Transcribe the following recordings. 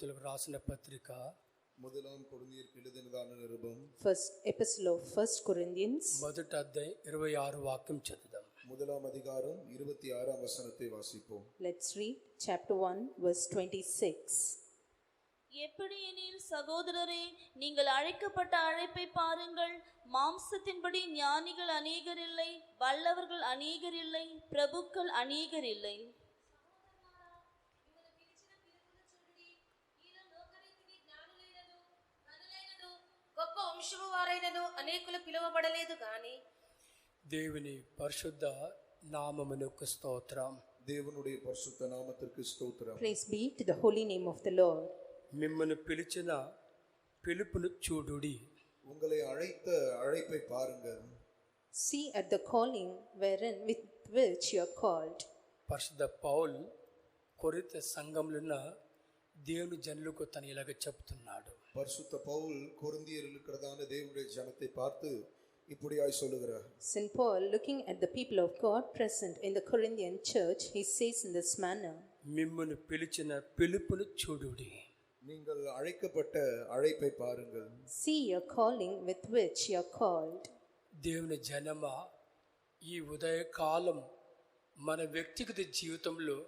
కొరింథీయులకు రాసిన పత్రిక முதலாம் கொரிந்தியருக்கு எழுதினதான நிருபம் First epistle of 1 Corinthians. మొదటి అధ్యాయం 26 వాక్యం చదువుదాం. முதலாம் அதிகாரம் 26ஆம் வசனத்தை வாசிப்போம். Let's read chapter 1 verse 26. எப்படியெனில் சகோதரரே, நீங்கள் அழைக்கப்பட்ட அழைப்பை பாருங்கள். மாம்சத்தின்படி ஞானிகள் அநேகர் இல்லை, வல்லவர்கள் அநேகர் இல்லை, பிரபுக்கள் அநேகர் இல்லை. గొప్ప వంశము వారైనను అనేకులు పిలువబడలేదు గాని దేవుని పరిశుద్ధ నామమునకు స్తోత్రం. தேவனுடைய பரிசுத்த நாமத்திற்கு ஸ்தோத்திரம். Praise be to the holy name of the Lord. మిమ్మల్ని పిలిచిన పిలుపును చూడుడి. உங்களை அழைத்த அழைப்பை பாருங்கள். See at the calling wherein with which you are called. పరిశుద్ధ పౌల్ కొరింథ సంఘంలో ఉన్న దేవుని జనులకు తను ఇలాగ చెప్తున్నాడు. பரிசுத்த பவுல் கொரிந்தியரில் இருக்கிறதான தேவனுடைய ஜனத்தை பார்த்து இப்படியாய் சொல்லுகிறார். Saint Paul, looking at the people of God present in the Corinthian church, he says in this manner, మిమ్మల్ని పిలిచిన పిలుపును చూడుడి. நீங்கள் அழைக்கப்பட்ட அழைப்பை பாருங்கள். See your calling with which you are called. దేవుని జనమ, ఈ ఉదయకాలం మన వ్యక్తిగత జీవితంలో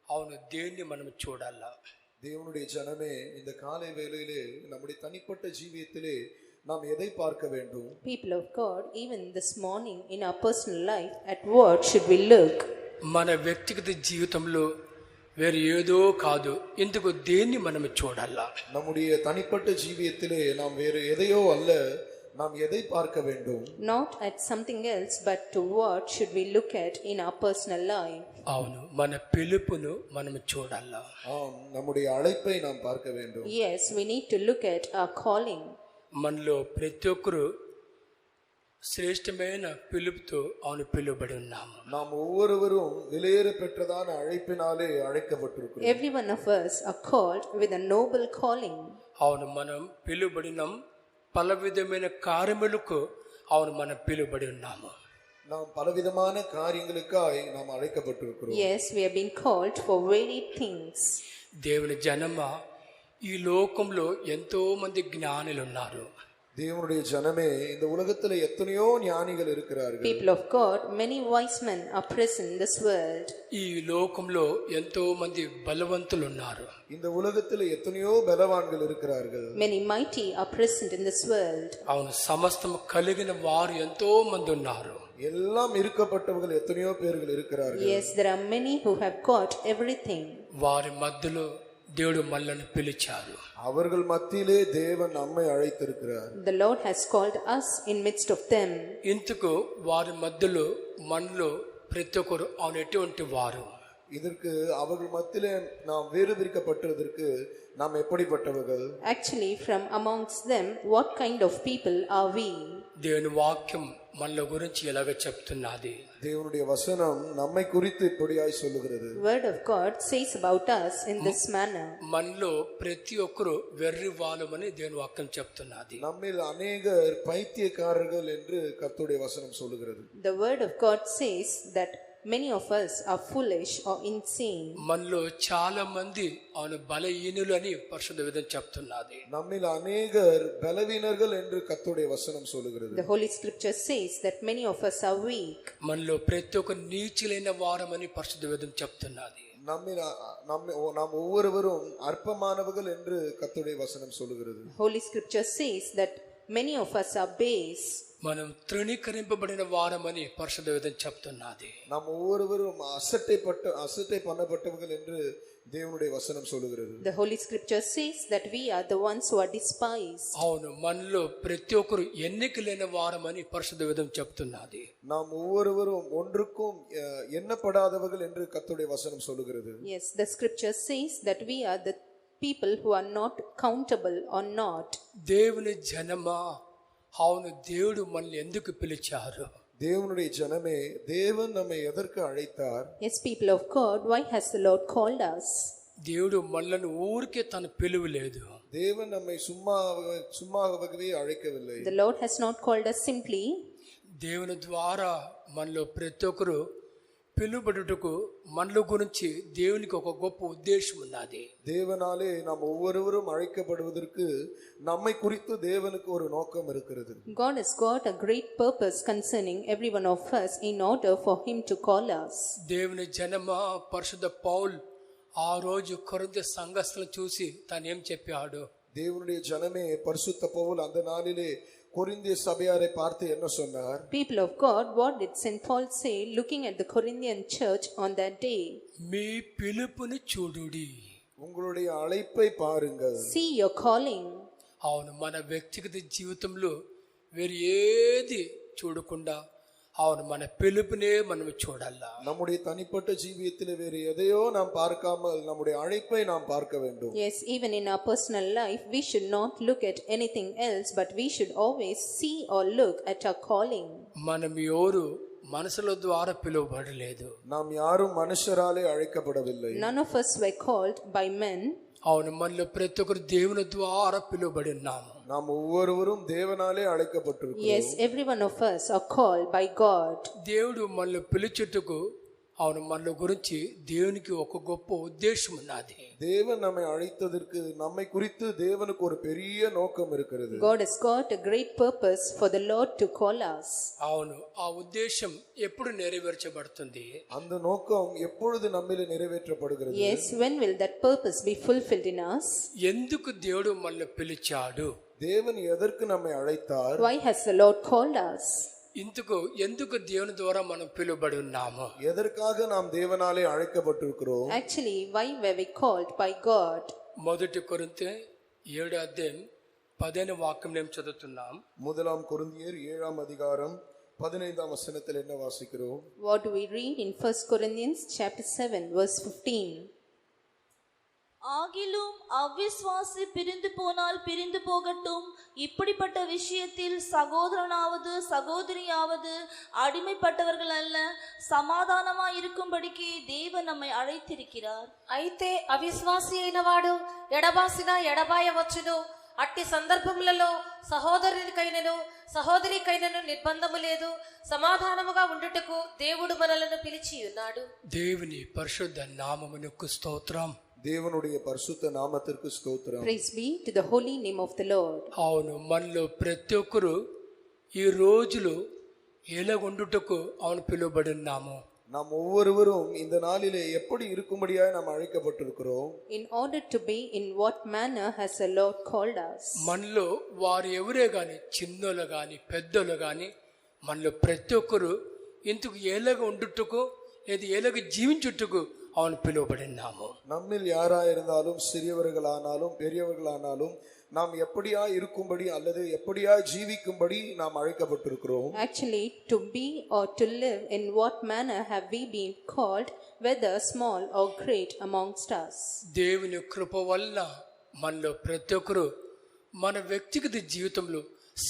అవును దేన్ని మనం చూడాలా? தேவனுடைய ஜனமே, இந்த காலை வேளையிலே நம்முடைய தனிப்பட்ட ஜீவியத்திலே நாம் எதை பார்க்க வேண்டும்? People of God, even this morning in our personal life, at what should we look? మన వ్యక్తిగత జీవితంలో వేరే ఏదో కాదు, ఇందుకు దేన్ని మనం చూడాలా? நம்முடைய தனிப்பட்ட ஜீவியத்திலே நாம் வேறு எதையோ அல்ல, நாம் எதை பார்க்க வேண்டும்? Not at something else, but to what should we look at in our personal life? అవును, మన పిలుపును మనం చూడాలా. ஆம், நம்முடைய அழைப்பை நாம் பார்க்க வேண்டும். Yes, we need to look at our calling. మనలో ప్రతి ఒక్కరు శ్రేష్టమైన పిలుపుతో అవును పిలువబడి ఉన్నాము. நாம் ஒவ்வொருவரும் விலையேற பெற்றதான அழைப்பினாலே அழைக்கப்பட்டிருக்கிறோம். Every one of us are called with a noble calling. అవును, మనం పిలువబడినం పల విధమైన కార్యములకు అవును మనం పిలువబడి ఉన్నాము. நாம் பலவிதமான காரியங்களுக்காய் நாம் அழைக்கப்பட்டிருக்கிறோம். Yes, we have been called for varied things. దేవుని జనమ, ఈ లోకంలో ఎంతో మంది జ్ఞానులు ఉన్నారు. தேவனுடைய ஜனமே, இந்த உலகத்துல எத்தனையோ ஞானிகள் இருக்கிறார்கள். People of God, many wise men are present in this world. ఈ లోకంలో ఎంతో మంది బలవంతులు ఉన్నారు. இந்த உலகத்துல எத்தனையோ பலவான்கள் இருக்கிறார்கள். Many mighty are present in this world. అవును, సమస్తం కలిగిన వారు ఎంతో మంది ఉన్నారు. எல்லாம் இருக்கப்பட்டவர்கள் எத்தனையோ பேர்கள் இருக்கிறார்கள். Yes, there are many who have got everything. వారి మధ్యలో దేవుడు మనల్ని పిలిచారు. அவர்கள் மத்தியிலே தேவன் நம்மை அழைத்திருக்கிறார். The Lord has called us in midst of them. ఇందుకు వారి మధ్యలో మనలో ప్రతి ఒక్కరు అవును ఎటువంటి వారు? இதற்கு அவர்கள் மத்தியிலே நாம் வேறுபிரிக்கப்பட்டதற்கு நாம் எப்படிப்பட்டவர்கள்? Actually, from amongst them, what kind of people are we? దేవుని వాక్యం మనల గురించి ఎలాగ చెప్తున్నది? தேவனுடைய வசனம் நம்மை குறித்து இப்படியாய் சொல்லுகிறது. Word of God says about us in this manner. మనలో ప్రతి ఒక్కరు వెర్రి వాళ్ళమని దేవుని వాక్యం చెప్తున్నది. நம்மில் அநேகர் பைத்தியக்காரர்கள் என்று கர்த்தருடைய வசனம் சொல்லுகிறது. The word of God says that many of us are foolish or insane. మనలో చాలా మంది అవును బలహీనులు అని పరిశుద్ధ వేదం చెప్తున్నది. நம்மில் அநேகர் பலவீனர்கள் என்று கர்த்தருடைய வசனம் சொல்லுகிறது. The Holy Scripture says that many of us are weak. మనలో ప్రతి ఒక్క నీచులైన వారమని పరిశుద్ధ వేదం చెప్తున్నది. நாம் ஒவ்வொருவரும் அற்பமானவர்கள் என்று கர்த்தருடைய வசனம் சொல்லுகிறது. Holy Scripture says that many of us are base. మనం తృణీకరింపబడిన వారమని పరిశుద్ధ వేదం చెప్తున్నది. நாம் ஒவ்வொருவரும் அசட்டை பண்ணப்பட்டவர்கள் என்று தேவனுடைய வசனம் சொல்லுகிறது. The Holy Scripture says that we are the ones who are despised. అవును, మనలో ప్రతి ఒక్కరు ఎన్నికలైన వారమని పరిశుద్ధ వేదం చెప్తున్నది. நாம் ஒவ்வொருவரும் ஒன்றுக்கும் எண்ணப்படாதவர்கள் என்று கர்த்தருடைய வசனம் சொல்லுகிறது. Yes, the Scripture says that we are the people who are not countable or not. దేవుని జనమా, అవును, దేవుడు మనల్ని ఎందుకు పిలిచారు? தேவனுடைய ஜனமே, தேவன் நம்மை எதற்கு அழைத்தார்? Yes, people of God, why has the Lord called us? దేవుడు మనల్ని ఊరికే తన పిలువలేదు. தேவன் நம்மை சும்மாகவே அழைக்கவில்லை. The Lord has not called us simply. దేవుని ద్వారా మనలో ప్రతి ఒక్కరు పిలువబడుటకు మనల గురించి దేవునికి ఒక గొప్ప ఉద్దేశం ఉన్నది. தேவனாலே நாம் ஒவ்வொருவரும் அழைக்கப்படுவதற்கு நம்மை குறித்து தேவனுக்கு ஒரு நோக்கம் இருக்கிறது. God has got a great purpose concerning every one of us in order for him to call us. దేవుని జనమా పరిశుద్ధ పౌల్ ఆ రోజు కొరింథీ సంఘస్థులను చూసి తాను ఏం చెప్పాడు? தேவனுடைய ஜனமே, பரிசுத்த பவுல் அந்த நாளிலே கொரிந்திய சபையாரை பார்த்து என்ன சொன்னார்? People of God, what did St. Paul say looking at the Corinthian church on that day? మీ పిలుపుని చూడుడి. உங்களுடைய அழைப்பை பாருங்கள். See your calling. అవును, మన వ్యక్తిగత జీవితంలో వేరు ఏది చూడకుండా అవును మన పిలుపునే మనం చూడాలా. நம்முடைய தனிப்பட்ட ஜீவியத்தில் வேறு எதையோ நாம் பார்க்காமல் நம்முடைய அழைப்பை நாம் பார்க்க வேண்டும். Yes, even in our personal life, we should not look at anything else, but we should always see or look at our calling. మనం ఎవరు మనసుల ద్వారా పిలువబడలేదు. நாம் யாரும் மனுஷராலே அழைக்கப்படவில்லை. None of us were called by men. అవును, మనలో ప్రతి ఒక్కరు దేవుని ద్వారా పిలువబడి ఉన్నాము. நாம் ஒவ்வொருவரும் தேவனாலே அழைக்கப்பட்டிருக்கிறோம். Yes, every one of us are called by God. దేవుడు మనల్ని పిలుచుటకు అవును మనల గురించి దేవునికి ఒక గొప్ప ఉద్దేశం ఉన్నది. தேவன் நம்மை அழைத்ததற்கு நம்மை குறித்து தேவனுக்கு ஒரு பெரிய நோக்கம் இருக்கிறது. God has got a great purpose for the Lord to call us. అవును, ఆ ఉద్దేశం ఎప్పుడు నెరవేర్చబడుతుంది? அந்த நோக்கம் எப்பொழுது நம்மிலே நிறைவேற்றப்படுகிறது? Yes, when will that purpose be fulfilled in us? ఎందుకు దేవుడు మనల్ని పిలిచాడు? தேவன் எதற்கு நம்மை அழைத்தார்? Why has the Lord called us? ఎందుకు దేవుని ద్వారా మనం పిలువబడి ఉన్నాము? எதற்காக நாம் தேவனாலே அழைக்கப்பட்டிருக்கிறோம்? Actually, why were we called by God? మొదటి కొరింథీ 7వ అధ్యాయం 15వ వాక్యం నేను చదువుతున్నాం. முதலாம் கொரிந்தியர் 7ஆம் அதிகாரம் 15ஆம் வசனத்தில் என்ன வாசிக்கிறோம்? What do we read in 1 Corinthians chapter 7 verse 15? ஆகிலும் அவ்விசுவாசி பிரிந்து போனால் பிரிந்து போகட்டும், இப்படிப்பட்ட விஷயத்தில் சகோதரனாவது சகோதரியாவது அடிமைப்பட்டவர்கள் அல்ல, சமாதானமாய் இருக்கும்படிக்கு தேவன் நம்மை அழைத்திருக்கிறார். అయితే అవిశ్వాసి అయిన వాడు ఎడబాసిన ఎడబాయవచ్చును. అట్టి సందర్భములలో సహోదరునికైనను సహోదరికైనను నిర్బంధము లేదు. సమాధానముగా ఉండుటకు దేవుడు మనలను పిలిచి ఉన్నాడు. దేవుని పరిశుద్ధ నామమునకు స్తోత్రం. தேவனுடைய பரிசுத்த நாமத்திற்கு ஸ்தோத்திரம். Praise be to the holy name of the Lord. అవును, మనలో ప్రతి ఒక్కరు ఈ రోజులో ఎలాగుండుటకు అవును పిలువబడి ఉన్నాము. நாம் ஒவ்வொருவரும் இந்த நாளிலே எப்படி இருக்கும்படியாய் நாம் அழைக்கப்பட்டிருக்கிறோம்? In order to be in what manner has the Lord called us? మనలో వారు ఎవరే గాని, చిన్నోళ్ళు గాని పెద్దోళ్ళు గాని, మనలో ప్రతి ఒక్కరు ఇందుకు ఎలాగ ఉండుటకు లేదా ఎలాగ జీవించుటకు அவன் பிலுவபடினாமோ. நம்மில் யாராயிருந்தாலும் சிறியவர்களானாலும் பெரியவர்களானாலும் நாம் எப்படியா இருக்கும்படி அல்லது எப்படியா ஜீவிக்கும்படி நாம் அழைக்கப்பட்டிருக்கிறோம். Actually, to be or to live in what manner have we been called, whether small or great amongst us? దేవుని కృప వల్ల మనలో ప్రతి ఒక్కరు మన వ్యక్తిగత జీవితంలో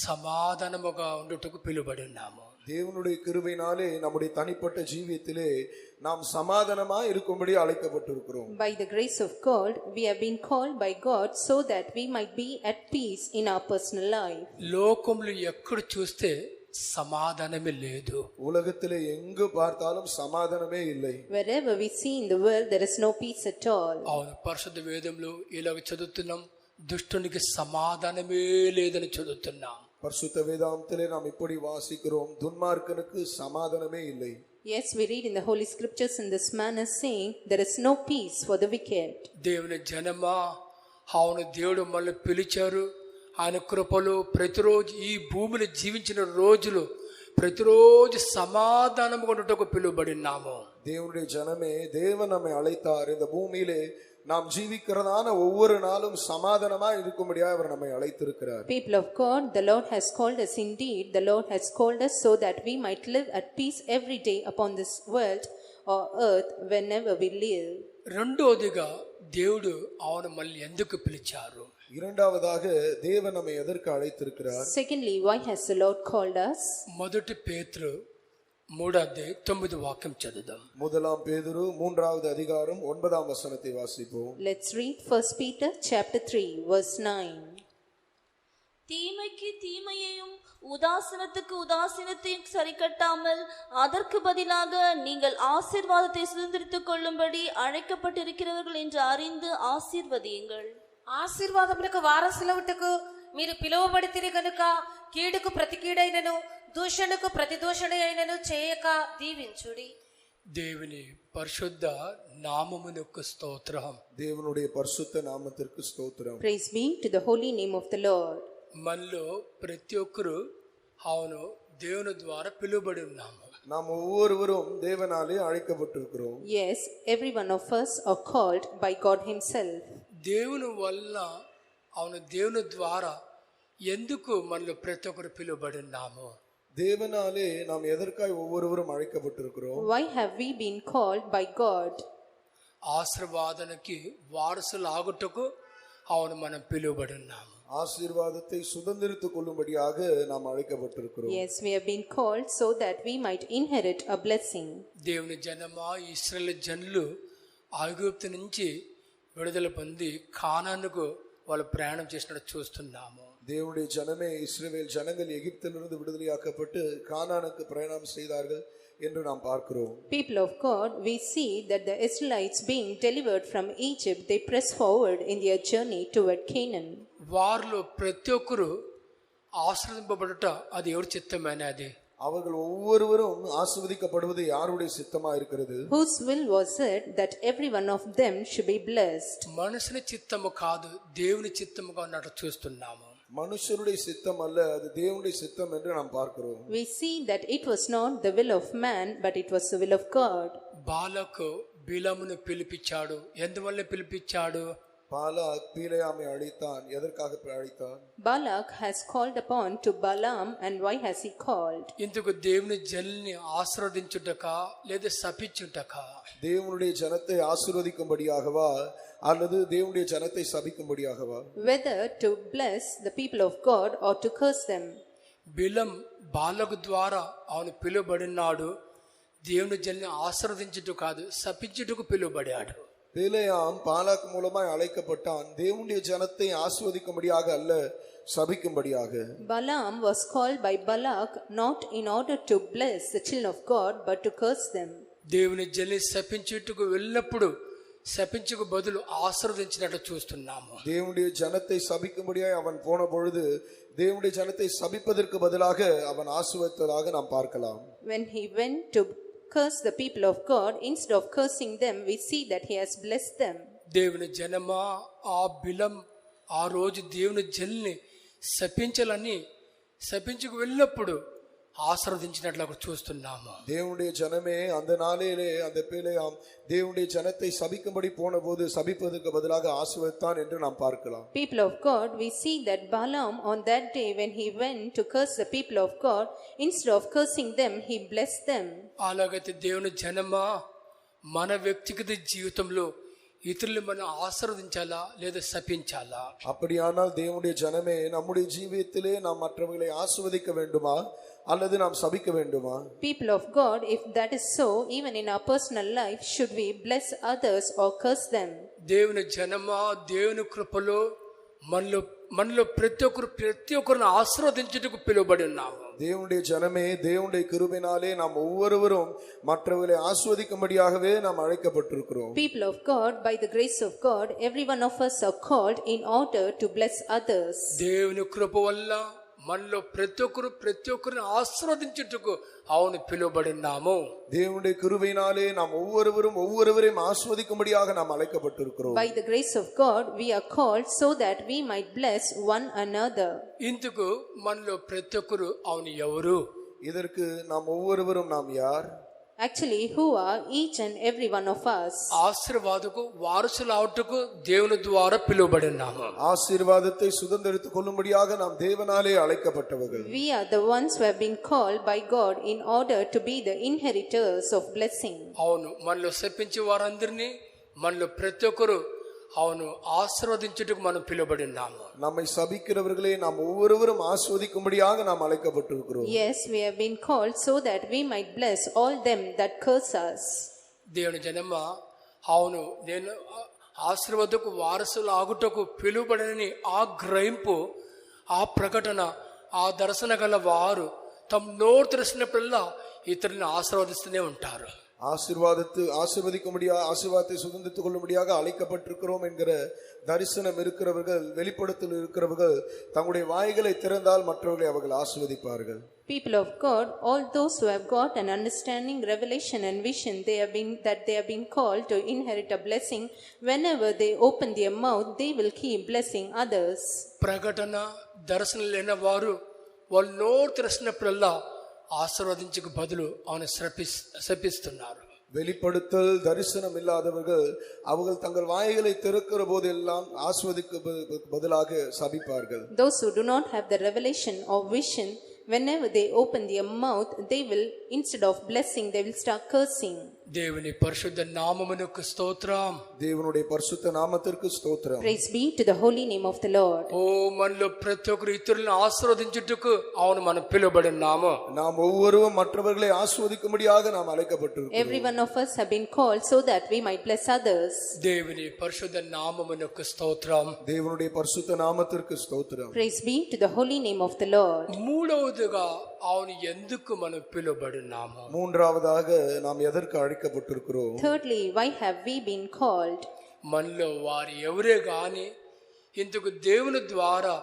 సమాధానముగా ఉండుటకు పిలువబడి ఉన్నాము. தேவனுடைய கிருபையினாலே நம்முடைய தனிப்பட்ட ஜீவியத்திலே நாம் சமாதானமாய் இருக்கும்படி அழைக்கப்பட்டிருக்கிறோம். By the grace of God, we have been called by God so that we might be at peace in our personal life. లోకంలో ఎక్కడ చూస్తే సమాధానమే లేదు. உலகத்திலே எங்கு பார்த்தாலும் சமாதானமே இல்லை. Wherever we see in the world, there is no peace at all. అవును, పరిశుద్ధ వేదంలో ఇలాగ చదువుతున్నాం, దుష్టునికి సమాధానమే లేదని చదువుతున్నాం. பரிசுத்த வேதாந்தத்திலே நாம் இப்படி வாசிக்கிறோம், துன்மார்க்கனுக்கு சமாதானமே இல்லை. Yes, we read in the Holy Scriptures in this manner saying, there is no peace for the wicked. దేవుని జనమా, అవును దేవుడు మనల్ని పిలిచారు. ఆయన కృపలో ప్రతిరోజు ఈ భూమిని జీవించిన రోజులు ప్రతిరోజు సమాధానముగా ఉండుటకు పిలువబడినాము. தேவனுடைய ஜனமே, தேவன் நம்மை அழைத்தார். இந்த பூமியிலே நாம் ஜீவிக்கிறதான ஒவ்வொரு நாளும் சமாதானமா இருக்கும்படியாக அவர் நம்மை அழைத்திருக்கிறார். People of God, the Lord has called us indeed. The Lord has called us so that we might live at peace every day upon this world or earth whenever we live. రెండోదిగా దేవుడు అవును మళ్ళీ ఎందుకు పిలిచారు? இரண்டாவதாக தேவன் நம்மை எதற்கு அழைத்திருக்கிறார்? Secondly, why has the Lord called us? మొదటి పేతురు 3వ అధ్యాయం 9వ వాక్యం చదువుదాం. முதலாம் பேதுரு 3வது அதிகாரம் 9ஆம் வசனத்தை வாசிப்போம். Let's read 1 Peter chapter 3 verse 9. தீமைக்கு தீமையையும் உதாசீனத்துக்கு உதாசீனத்தையும் சரி கட்டாமல் அதற்கு பதிலாக நீங்கள் ஆசீர்வாதத்தை சுதந்திரித்துக் கொள்ளும்படி அழைக்கப்பட்டிருக்கிறவர்கள் என்று அறிந்து ஆசீர்வதியுங்கள். ఆశీర్వాదములకు వారసులవుటకు మీరు పిలువబడితిరి గనుక కీడుకు ప్రతి కీడైనను దూషణకు ప్రతి దూషణ అయినను చేయక దీవించుడి. దేవుని పరిశుద్ధ నామమునకు స్తోత్రం. தேவனுடைய பரிசுத்த நாமத்திற்கு ஸ்தோத்திரம். Praise be to the holy name of the Lord. మనలో ప్రతి ఒక్కరు అవును దేవుని ద్వారా పిలువబడి ఉన్నాము. நாம் ஒவ்வொருவரும் தேவனாலே அழைக்கப்பட்டிருக்கிறோம். Yes, every one of us are called by God himself. దేవుని వల్ల అవును దేవుని ద్వారా ఎందుకు మనలో ప్రతి ఒక్కరు పిలువబడి ఉన్నాము? தேவனாலே நாம் எதற்காய் ஒவ்வொருவரும் அழைக்கப்பட்டிருக்கிறோம்? Why have we been called by God? ఆశీర్వాదానికి వారసులాగుటకు అవును మనం పిలువబడి ఉన్నాము. ஆசீர்வாதத்தை சுதந்திரித்துக் கொள்ளும்படியாக நாம் அழைக்கப்பட்டிருக்கிறோம். Yes, we have been called so that we might inherit a blessing. దేవుని జనమా ఇశ్రాయేలు జనులు ఐగుప్తు నుంచి విడుదల పొంది కానానుకు వాళ్ళు ప్రయాణం చేసినట్టు చూస్తున్నాము. தேவனுடைய ஜனமே இஸ்ரவேல் ஜனங்கள் எகிப்திலிருந்து விடுதலையாக்கப்பட்டு கானானுக்கு பிரயாணம் செய்தார்கள் என்று நாம் பார்க்கிறோம். People of God, we see that the Israelites being delivered from Egypt, they press forward in their journey toward Canaan. వారిలో ప్రతి ఒక్కరు ఆశీర్వదింపబడుట అది ఎవరి చిత్తమైనది? அவர்கள் ஒவ்வொருவரும் ஆசீர்வதிக்கப்படுவது யாருடைய சித்தமா இருக்கிறது? Whose will was it that every one of them should be blessed? మనుషుని చిత్తము కాదు, దేవుని చిత్తముగా ఉన్నట్టు చూస్తున్నాము. மனுஷருடைய சித்தம் அல்ல, அது தேவனுடைய சித்தம் என்று நாம் பார்க்கிறோம். We see that it was not the will of man, but it was the will of God. బాలకు బిలామును పిలిపించాడు. ఎందువల్ల పిలిపించాడు? பாலாக் பீலேயாமை அழைத்தான். எதற்காக அழைத்தான்? Balak has called upon to Balaam, and why has he called? ఇందుకు దేవుని జల్ని ఆశీర్వదించుటకా లేదా శపించుటకా? தேவனுடைய ஜனத்தை ஆசீர்வதிக்கும்படியாகவா அல்லது தேவனுடைய ஜனத்தை சபிக்கும்படியாகவா? Whether to bless the people of God or to curse them. బిలం బాలకు ద్వారా அவను పిలువబడినాడు. దేవుని జల్ని ఆశీర్వదించుట కాదు, శపించుటకు పిలువబడాడు. பீலேயாம் பாலாக் மூலமாய் அழைக்கப்பட்டான், தேவனுடைய ஜனத்தை ஆசீர்வதிக்கும்படியாக அல்ல, சபிக்கும்படியாக. Balaam was called by Balak not in order to bless the children of God, but to curse them. దేవుని జల్ని శపించుటకు వెళ్ళినప్పుడు శపించుకు బదులు ఆశీర్వదించినట్టు చూస్తున్నాము. தேவனுடைய ஜனத்தை சபிக்கும்படியாய் அவன் போன பொழுது தேவனுடைய ஜனத்தை சபிப்பதற்கு பதிலாக அவன் ஆசீர்வதித்ததாக நாம் பார்க்கலாம். When he went to curse the people of God, instead of cursing them, we see that he has blessed them. దేవుని జనమా ఆ బిలం ఆ రోజు దేవుని జల్ని శపించాలని శపించుకు వెళ్ళినప్పుడు ஆசீர்வதிంచినట్లు అక్కడ చూస్తున్నాము. தேவனுடைய ஜனமே அந்த நாளிலே அந்த பீலேயாம் தேவனுடைய ஜனத்தை சபிக்கும்படி போன போது சபிப்பதற்கு பதிலாக ஆசீர்வதித்தான் என்று நாம் பார்க்கலாம். People of God, we see that Balaam on that day when he went to curse the people of God, instead of cursing them, he blessed them. అలాగైతే దేవుని జనమా మన వ్యక్తిగత జీవితంలో ఇతరులు మనం ఆశీర్వదించాలా లేదా శపించాలా? அப்படியானால் தேவனுடைய ஜனமே நம்முடைய ஜீவியத்திலே நாம் மற்றவர்களை ஆசீர்வதிக்க வேண்டுமா அல்லது நாம் சபிக்க வேண்டுமா? People of God, if that is so, even in our personal life, should we bless others or curse them? దేవుని జనమా దేవుని కృపలో మనలో ప్రతి ఒక్కరిని ఆశీర్వదించుటకు పిలువబడి ఉన్నాము. தேவனுடைய ஜனமே தேவனுடைய கிருபையினாலே நாம் ஒவ்வொருவரும் மற்றவர்களை ஆசீர்வதிக்கும்படியாகவே நாம் அழைக்கப்பட்டிருக்கிறோம். People of God, by the grace of God, every one of us are called in order to bless others. దేవుని కృప వల్ల మనలో ప్రతి ఒక్కరిని ఆశీర్వదించుటకు అవును పిలువబడి ఉన్నాము. தேவனுடைய கிருபையினாலே நாம் ஒவ்வொருவரையும் ஆசீர்வதிக்கும்படியாக நாம் அழைக்கப்பட்டிருக்கிறோம். By the grace of God, we are called so that we might bless one another. ఇందుకు మనలో ప్రతి ఒక్కరు అవును ఎవరు? இதற்கு நாம் ஒவ்வொருவரும் நாம் யார்? Actually, who are each and every one of us? ఆశీర్వాదకు వారసులావుటకు దేవుని ద్వారా పిలువబడి ఉన్నాము. ஆசீர்வாதத்தை சுதந்திரித்துக் கொள்ளும்படியாக நாம் தேவனாலே அழைக்கப்பட்டவர்கள். We are the ones who have been called by God in order to be the inheritors of blessing. అవును మనలో శపించే వారందరినీ మనలో ప్రతి ఒక్కరు అవును ఆశీర్వదించుటకు మనం పిలువబడి ఉన్నాము. நம்மை சபிக்கிறவர்களே நாம் ஒவ்வொருவரும் ஆசீர்வதிக்கும்படியாக நாம் அழைக்கப்பட்டிருக்கிறோம். Yes, we have been called so that we might bless all them that curse us. దేవుని జనమా అవును నేను ఆశీర్వాదకు వారసులు ఆగుటకు పిలువబడని ఆ గ్రహింపు ఆ ప్రకటన ఆ దర్శన గల వారు తమ నోరు తెరిచినప్పుడల్లా ఇతరులను ఆశీర్వదిస్తూనే ఉంటారు. ஆசீர்வாதத்தை சுதந்தித்துக் கொள்ளும்படியாக அழைக்கப்பட்டிருக்கிறோம் என்கிற தரிசனம் இருக்கிறவர்கள், வெளிப்படுத்தல் இருக்கிறவர்கள் தங்களுடைய வாய்களை திறந்தால் மற்றவர்களை அவர்கள் ஆசீர்வதிப்பார்கள். People of God, all those who have got an understanding, revelation and vision, they have been called to inherit a blessing. Whenever they open their mouth, they will keep blessing others. ప్రకటన దర్శనం లేని వారు వాళ్ళు నోరు తెరిచినప్పుడల్లా ఆశీర్వదించక బదులు அவனை శపిస్తున్నారు. வெளிப்படுத்தல் தரிசனம் இல்லாதவர்கள் அவர்கள் தங்கள் வாய்களை திறக்கிற போதெல்லாம் ஆசீர்வதிக்க பதிலாக சபிப்பார்கள். Those who do not have the revelation or vision, whenever they open their mouth, they will, instead of blessing, they will start cursing. దేవుని పరిశుద్ధ నామమునకు స్తోత్రం. தேவனுடைய பரிசுத்த நாமத்திற்கு ஸ்தோத்திரம். Praise be to the holy name of the Lord. ఓ మనలో ప్రతి ఒక్కరు ఇతరులను ఆశీర్వదించుటకు అవును మనం పిలువబడినాము. நாம் ஒவ்வொருவரும் மற்றவர்களை ஆசீர்வதிக்கும்படியாக நாம் அழைக்கப்பட்டிருக்கிறோம். Every one of us have been called so that we might bless others. దేవుని పరిశుద్ధ నామమునకు స్తోత్రం. தேவனுடைய பரிசுத்த நாமத்திற்கு ஸ்தோத்திரம். Praise be to the holy name of the Lord. మూడవదిగా అవును ఎందుకు మనం పిలువబడినాము? மூன்றாவதாக நாம் எதற்கு அழைக்கப்பட்டிருக்கிறோம்? Thirdly, why have we been called? మనలో వారు ఎవరే గాని ఇందుకు దేవుని ద్వారా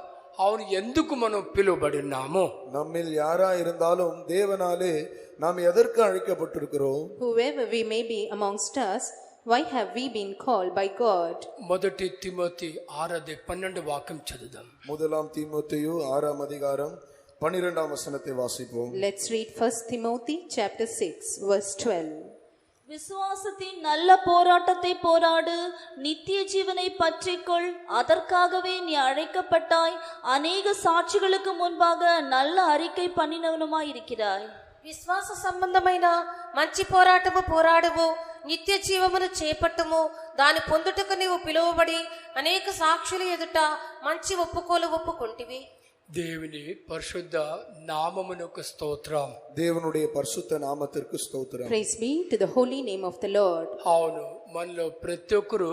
అవును ఎందుకు మనం పిలువబడినాము? நம்மில் யாரா இருந்தாலும் தேவனாலே நாம் எதற்கு அழைக்கப்பட்டிருக்கிறோம்? Whoever we may be amongst us, why have we been called by God? మొదటి తిమోతి 6:12 వాక్యం చదువుదాం. முதலாம் தீமோத்தேயு 6ஆம் அதிகாரம் 12ஆம் வசனத்தை வாசிப்போம். Let's read 1 Timothy chapter 6 verse 12. விசுவாசத்தின் நல்ல போராட்டத்தை போராடு, நித்திய ஜீவனை பற்றிக்கொள், அதற்காகவே நீ அழைக்கப்பட்டாய், அநேக சாட்சிகளுக்கு முன்பாக நல்ல அறிக்கை பண்ணினவனுமாயிருக்கிறாய். విశ్వాస సంబంధమైన మంచి పోరాటము పోరాడుము, నిత్య జీవమును చేపట్టుము, దాని పొందుటకు నీవు పిలువబడి అనేక సాక్షుల ఎదుట మంచి ఒప్పుకోలు ఒప్పుకొంటివి. దేవుని పరిశుద్ధ నామమునకు స్తోత్రం. தேவனுடைய பரிசுத்த நாமத்திற்கு ஸ்தோத்திரம். Praise be to the holy name of the Lord. అవును మనలో ప్రతి ఒక్కరు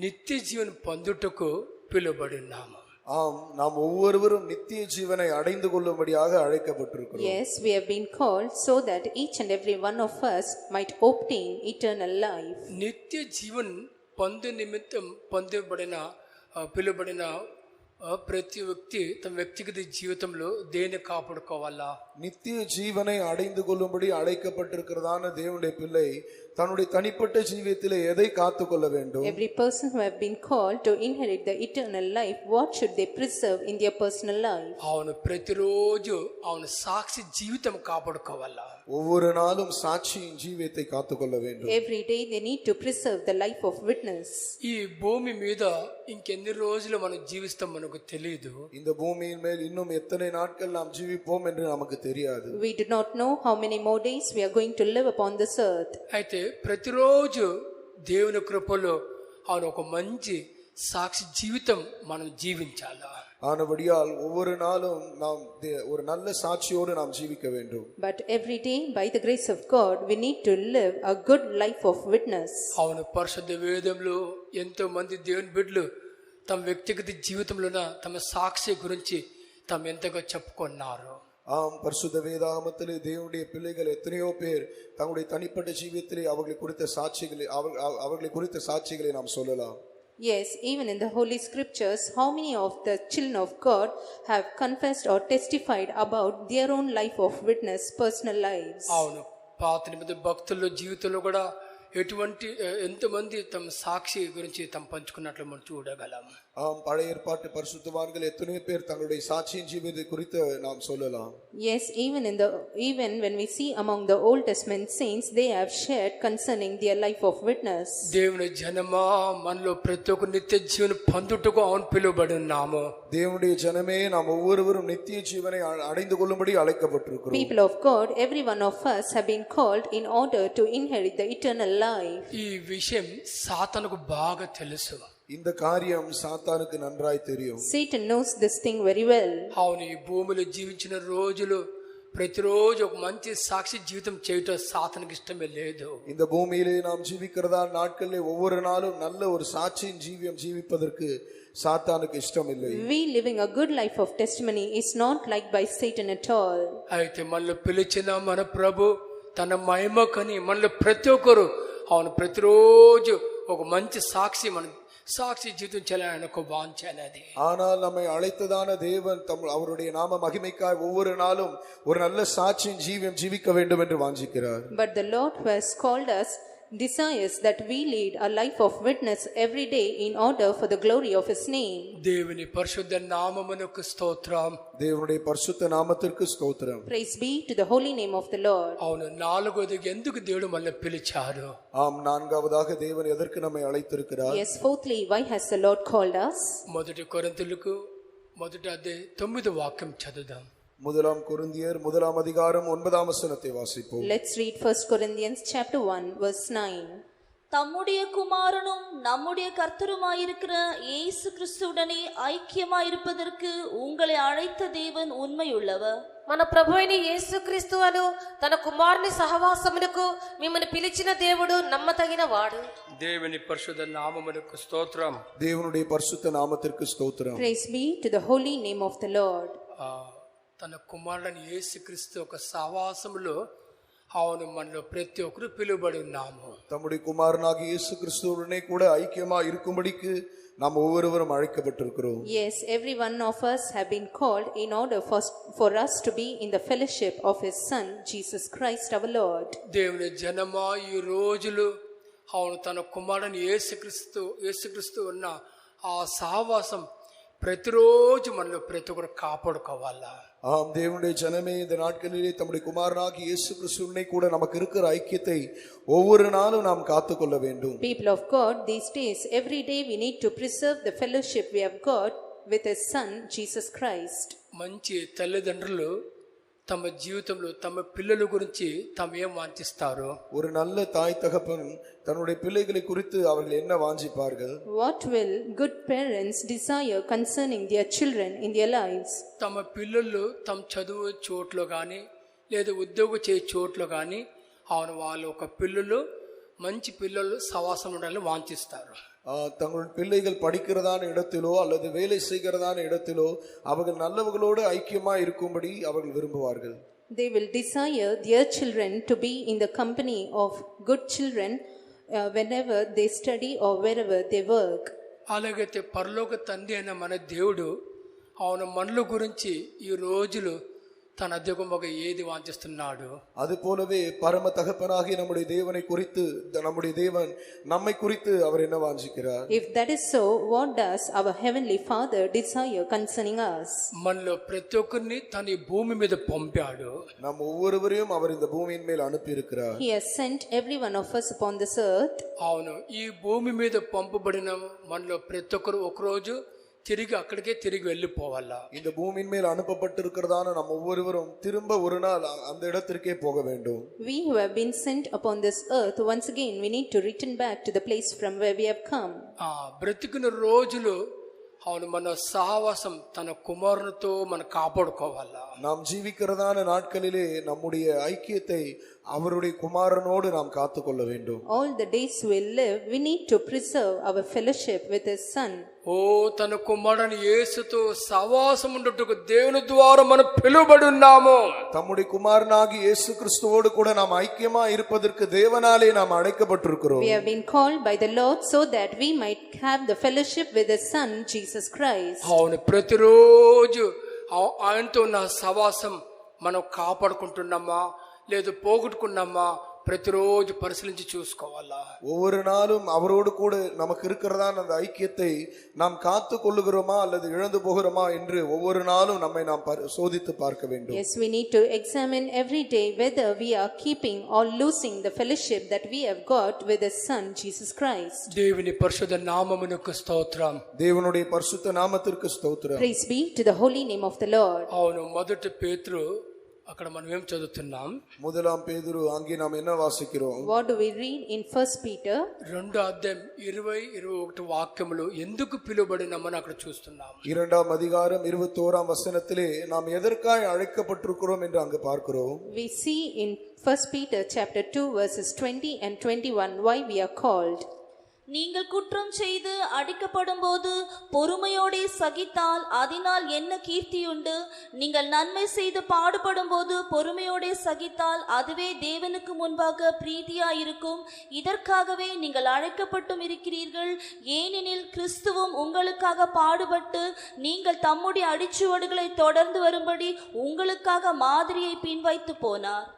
నిత్య జీవన పొందుటకు పిలువబడినాము. ஆம், நாம் ஒவ்வொருவரும் நித்திய ஜீவனை அடைந்து கொள்ளும்படியாக அழைக்கப்பட்டிருக்கிறோம். Yes, we have been called so that each and every one of us might obtain eternal life. నిత్య జీవన్ పొందు నిమిత్తం పిలువబడిన ప్రతి వ్యక్తి తమ వ్యక్తిగత జీవితంలో దేని కాపాడుకోవాలా? நித்திய ஜீவனை அடைந்து கொள்ளும்படி அழைக்கப்பட்டிருக்கிறதான தேவனுடைய பிள்ளை தன்னுடைய தனிப்பட்ட ஜீவியத்திலே எதை காத்துக்கொள்ள வேண்டும்? Every person who have been called to inherit the eternal life, what should they preserve in their personal life? அவனு ప్రతిరోజు அவனு సాక్షి జీవితం కాపాడుకోవాలా? ஒவ்வொரு நாளும் சாட்சியின் ஜீவியத்தை காத்துக்கொள்ள வேண்டும். Every day they need to preserve the life of witness. ఈ భూమి మీద ఇంకెన్ని రోజులు మనం జీవిస్తాం మనకు తెలియదు. இந்த பூமியின் மேல் இன்னும் எத்தனை நாட்கள் நாம் ஜீவிப்போம் என்று நமக்கு தெரியாது. We do not know how many more days we are going to live upon this earth. అయితే ప్రతిరోజు దేవుని కృపలో அவன் ఒక మంచి సాక్షి జీవితం మనం జీవించాలా? ஆனபடியால் ஒவ்வொரு நாளும் நாம் ஒரு நல்ல சாட்சியோடு நாம் ஜீவிக்க வேண்டும். But every day by the grace of God we need to live a good life of witness. అవును పరిశుద్ధ వేదంలో ఎంతో మంది దేవుని బిడ్డలు తమ వ్యక్తిగత జీవితంలోన తమ సాక్షి గురించి తమ ఎంతగా చెప్పుకున్నారు. ஆம், பரிசுத்த வேதாகமத்திலே தேவனுடைய பிள்ளைகள் எத்தனையோ பேர் தங்களுடைய தனிப்பட்ட ஜீவியத்திலே அவர்களை குறித்த சாட்சிகளை நாம் சொல்லலாம். Yes, even in the holy scriptures, how many of the children of God have confessed or testified about their own life of witness, personal lives? అవును పాత నిమిత్త భక్తుల జీవితంలో కూడా ఎంతమంది తమ సాక్షి గురించి తమ పంచుకున్నట్లు మనం చూడగలం. ஆம், பழைய ஏற்பாட்டு பரிசுத்தவான்கள் எத்தனையோ பேர் தங்களுடைய சாட்சியின் ஜீவியத்தை குறித்து நாம் சொல்லலாம். Yes, even when we see among the Old Testament saints, they have shared concerning their life of witness. దేవుని జనమా మనలో ప్రతి ఒక్క నిత్య జీవన పొందుటకు అవును పిలువబడినాము. தேவனுடைய ஜனமே, நாம் ஒவ்வொருவரும் நித்திய ஜீவனை அடைந்து கொள்ளும்படி அழைக்கப்பட்டிருக்கிறோம். People of God, every one of us have been called in order to inherit the eternal life. ఈ విషయం సాతానుకు బాగా తెలుసు. இந்த காரியம் சாத்தானுக்கு நன்றாய் தெரியும். Satan knows this thing very well. అవును ఈ భూమిలో జీవించిన రోజులు ప్రతిరోజు ఒక మంచి సాక్షి జీవితం చేయటం సాతానుకు ఇష్టమే లేదు. இந்த பூமியிலே நாம் ஜீவிக்கிறதா நாட்களிலே ஒவ்வொரு நாளும் நல்ல ஒரு சாட்சியின் ஜீவியம் ஜீவிப்பதற்கு சாத்தானுக்கு இஷ்டம் இல்லை. We living a good life of testimony is not liked by Satan at all. అయితే మనల్ని పిలిచిన మన ప్రభు తన మహిమకని మనలో ప్రతి ఒక్కరు అవును ప్రతిరోజు ఒక మంచి సాక్షి జీవితం చేయాలని ఆయన ఒక వాంఛ అనేది. ஆனால் நம்மை அழைத்ததான தேவன் அவருடைய நாம மகிமைக்காய் ஒவ்வொரு நாளும் ஒரு நல்ல சாட்சியின் ஜீவிக்க வேண்டும் என்று வாஞ்சிக்கிறார். But the Lord who has called us desires that we lead a life of witness every day in order for the glory of his name. దేవుని పరిశుద్ధ నామమునకు స్తోత్రం. தேவனுடைய பரிசுத்த நாமத்திற்கு ஸ்தோத்திரம். Praise be to the holy name of the Lord. అవును నాలుగోది ఎందుకు దేవుడు మనల్ని పిలిచారు? ஆம், நான்காவதாக தேவன் எதற்கு நம்மை அழைத்திருக்கிறார்? Yes, fourthly, why has the Lord called us? మొదటి కొరింథీయులకు మొదటి అధ్యాయం 9వ వాక్యం చదువుదాం. முதலாம் கொரிந்தியர் 1ஆம் அதிகாரம் 9ஆம் வசனத்தை வாசிப்போம். Let's read 1 Corinthians chapter 1 verse 9. தம்முடைய குமாரனும் நம்முடைய கர்த்தருமாயிருக்கிற இயேசு கிறிஸ்துவுடனே ஐக்கியமாயிருப்பதற்கு உங்களை அழைத்த தேவன் உண்மையுள்ளவர். మన ప్రభు అయిన యేసుక్రీస్తు అను తన కుమారుని సహవాసమునకు మిమ్మల్ని పిలిచిన దేవుడు నమ్మతగిన వాడు. దేవుని పరిశుద్ధ నామమునకు స్తోత్రం. தேவனுடைய பரிசுத்த நாமத்திற்கு ஸ்தோத்திரம். Praise be to the holy name of the Lord. తన కుమారుడైన యేసుక్రీస్తు ఒక సహవాసములో అవును మనలో ప్రతి ఒక్కరు పిలువబడి ఉన్నాము. தம்முடைய குமாரனாகிய இயேசு கிறிஸ்துவுடனே கூட ஐக்கியமா இருக்கும்படிக்கு நாம் ஒவ்வொருவரும் அழைக்கப்பட்டிருக்கிறோம். Yes, every one of us have been called in order for us to be in the fellowship of his son Jesus Christ our Lord. దేవుని జనమా ఈ రోజులు అవును తన కుమారుడైన యేసుక్రీస్తు ఉన్న ఆ సహవాసం ప్రతిరోజు మనలో ప్రతి ఒక్కరు కాపాడుకోవాలా. ஆம், தேவனுடைய ஜனமே இந்த நாட்களிலே தம்முடைய குமாரனாகிய இயேசு கிறிஸ்துவுடனே கூட நமக்கு இருக்கிற ஐக்கியத்தை ஒவ்வொரு நாளும் நாம் காத்துக்கொள்ள வேண்டும். People of God, these days every day we need to preserve the fellowship we have got with his son Jesus Christ. మంచి తల్లిదండ్రులు తమ జీవితంలో తమ పిల్లల గురించి తాము ఏం వాంఛిస్తారో, ஒரு நல்ல தாய் தகப்பன் தன்னுடைய பிள்ளைகளை குறித்து அவர்கள் என்ன வாஞ்சிப்பார்கள்? What will good parents desire concerning their children in their lives? తమ పిల్లలు తమ చదువు చోట్లో కానీ లేదా ఉద్యోగం చేసే చోట్లో కానీ అవును వాళ్ళు ఒక మంచి పిల్లలు సవాసం ఉండాలని వాంఛిస్తారు. தங்கள் பிள்ளைகள் படிக்கிறதான இடத்திலோ அல்லது வேலை செய்கிறதான இடத்திலோ அவர்கள் நல்லவர்களோடு ஐக்கியமா இருக்கும்படி அவர்கள் விரும்புவார்கள். They will desire their children to be in the company of good children whenever they study or wherever they work. అలాగైతే పరలోక తండ్రి అయిన మన దేవుడు అవును మనల గురించి ఈ రోజులు తన అధికముగా ఏది వాంఛిస్తున్నాడు? அது போலவே பரம தகப்பனாகிய நம்முடைய தேவனை குறித்து நம்முடைய தேவன் நம்மை குறித்து அவர் என்ன வாஞ்சிக்கிறார்? If that is so, what does our heavenly Father desire concerning us? మనలో ప్రతి ఒక్కరిని తన భూమి మీద పంపాడు. நம் ஒவ்வொருவரையும் அவர் இந்த பூமியின் மேல் அனுப்பி இருக்கிறார். He has sent every one of us upon this earth. అవును, ఈ భూమి మీద పంపబడిన మనలో ప్రతి ఒక్కరు ఒకరోజు తిరిగి వెళ్ళిపోవాలా. இந்த பூமியின் மேல் அனுப்பப்பட்டிருக்கிறதான நாம் ஒவ்வொருவரும் திரும்ப ஒரு நாள் அந்த இடத்திற்கே போக வேண்டும். We who have been sent upon this earth, once again we need to return back to the place from where we have come. బ్రతికిన రోజులు అవును మన సహవాసం తన కుమారునితో మనం కాపాడుకోవాలా. நாம் ஜீவிக்கிறதான நாட்களிலே நம்முடைய ஐக்கியத்தை அவருடைய குமாரனோடு நாம் காத்துக்கொள்ள வேண்டும். All the days we live, we need to preserve our fellowship with his son. తన కుమారుని యేసుతో సహవాసం ఉండుటకు దేవుని ద్వారా మనం పిలువబడి ఉన్నాము. தம்முடைய குமாரனாகிய இயேசு கிறிஸ்துவோடு கூட நாம் ஐக்கியமா இருப்பதற்கு தேவனாலே நாம் அழைக்கப்பட்டிருக்கிறோம். We have been called by the Lord so that we might have the fellowship with his son Jesus Christ. అవును, ప్రతిరోజు ఆయనతో ఉన్న సహవాసం మనం కాపాడుకుంటున్నామా లేదు పోగొట్టుకున్నామా ప్రతిరోజు పరిశీలించి చూసుకోవాలా. ஒவ்வொரு நாளும் அவரோடு கூட நமக்கு இருக்கிறதான அந்த ஐக்கியத்தை நாம் காத்து கொள்ளுகிறோமா அல்லது இழந்து போகிறோமா என்று ஒவ்வொரு நாளும் நம்மை நாம் சோதித்து பார்க்க வேண்டும். Yes, we need to examine every day whether we are keeping or losing the fellowship that we have got with his son Jesus Christ. దేవుని పరిశుద్ధ నామమునకు స్తోత్రం. தேவனுடைய பரிசுத்த நாமத்திற்கு ஸ்தோத்திரம். Praise be to the holy name of the Lord. అవును, మొదటి పేతురు అక్కడ మనం ఏం చదువుతున్నాం? முதலாம் பேதுரு, அங்கே நாம் என்ன வாசிக்கிறோம்? What do we read in 1 Peter? 2వ అధ్యాయం 20-21 వాక్యములు ఎందుకు పిలువబడినామని అక్కడ చూస్తున్నాం. 2ஆம் அதிகாரம் 21ஆம் வசனத்திலே நாம் எதற்காய் அழைக்கப்பட்டிருக்கிறோம் என்று அங்கு பார்க்கிறோம். We see in 1 Peter chapter 2 verses 20 and 21 why we are called. நீங்கள் குற்றம் செய்து அடிக்கப்படும் போது பொறுமையோடே சகித்தால் அதனால் என்ன கீர்த்தியுண்டு? நீங்கள் நன்மை செய்து பாடுபடும் போது பொறுமையோடே சகித்தால் அதுவே தேவனுக்கு முன்பாக பிரீதியாயிருக்கும். இதற்காகவே நீங்கள் அழைக்கப்பட்டும் இருக்கிறீர்கள். ஏனெனில் கிறிஸ்துவும் உங்களுக்காக பாடுபட்டு நீங்கள் தம்முடைய அடிச்சுவடுகளை தொடர்ந்து வரும்படி உங்களுக்காக மாதிரியை பின்வைத்து போனார்.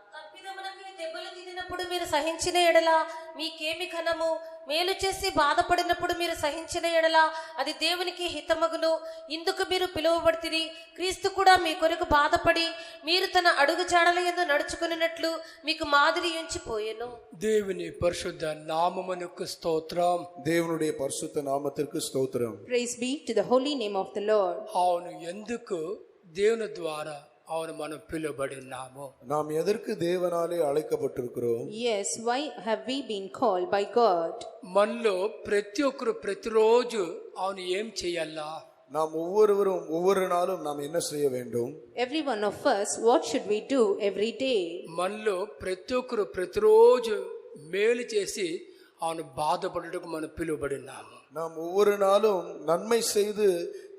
దెబ్బలు తిన్నప్పుడు మీరు సహించిన ఎడల మీకేమి ఘనము? మేలు చేసి బాధపడినప్పుడు మీరు సహించిన ఎడల అది దేవునికి హితమగును. ఇందుకు మీరు పిలువబడితిరి. క్రీస్తు కూడా మీ కొరకు బాధపడి మీరు తన అడుగు జాడల యందు నడుచుకున్నట్లు మీకు మాదిరి ఉంచిపోయెను. దేవుని పరిశుద్ధ నామమునకు స్తోత్రం. தேவனுடைய பரிசுத்த நாமத்திற்கு ஸ்தோத்திரம். Praise be to the holy name of the Lord. అవును, ఎందుకు దేవుని ద్వారా అవును మనం పిలువబడినాము? நாம் எதற்கு தேவனாலே அழைக்கப்பட்டிருக்கிறோம்? Yes, why have we been called by God? మనలో ప్రతి ఒక్కరు ప్రతిరోజు అవును ఏం చేయాలా? நாம் ஒவ்வொருவரும் ஒவ்வொரு நாளும் நாம் என்ன செய்ய வேண்டும்? Every one of us, what should we do every day? మనలో ప్రతి ఒక్కరు ప్రతిరోజు మేలు చేసి అవును బాధపడటకు మనం పిలువబడినాము. நாம் ஒவ்வொரு நாளும் நன்மை செய்து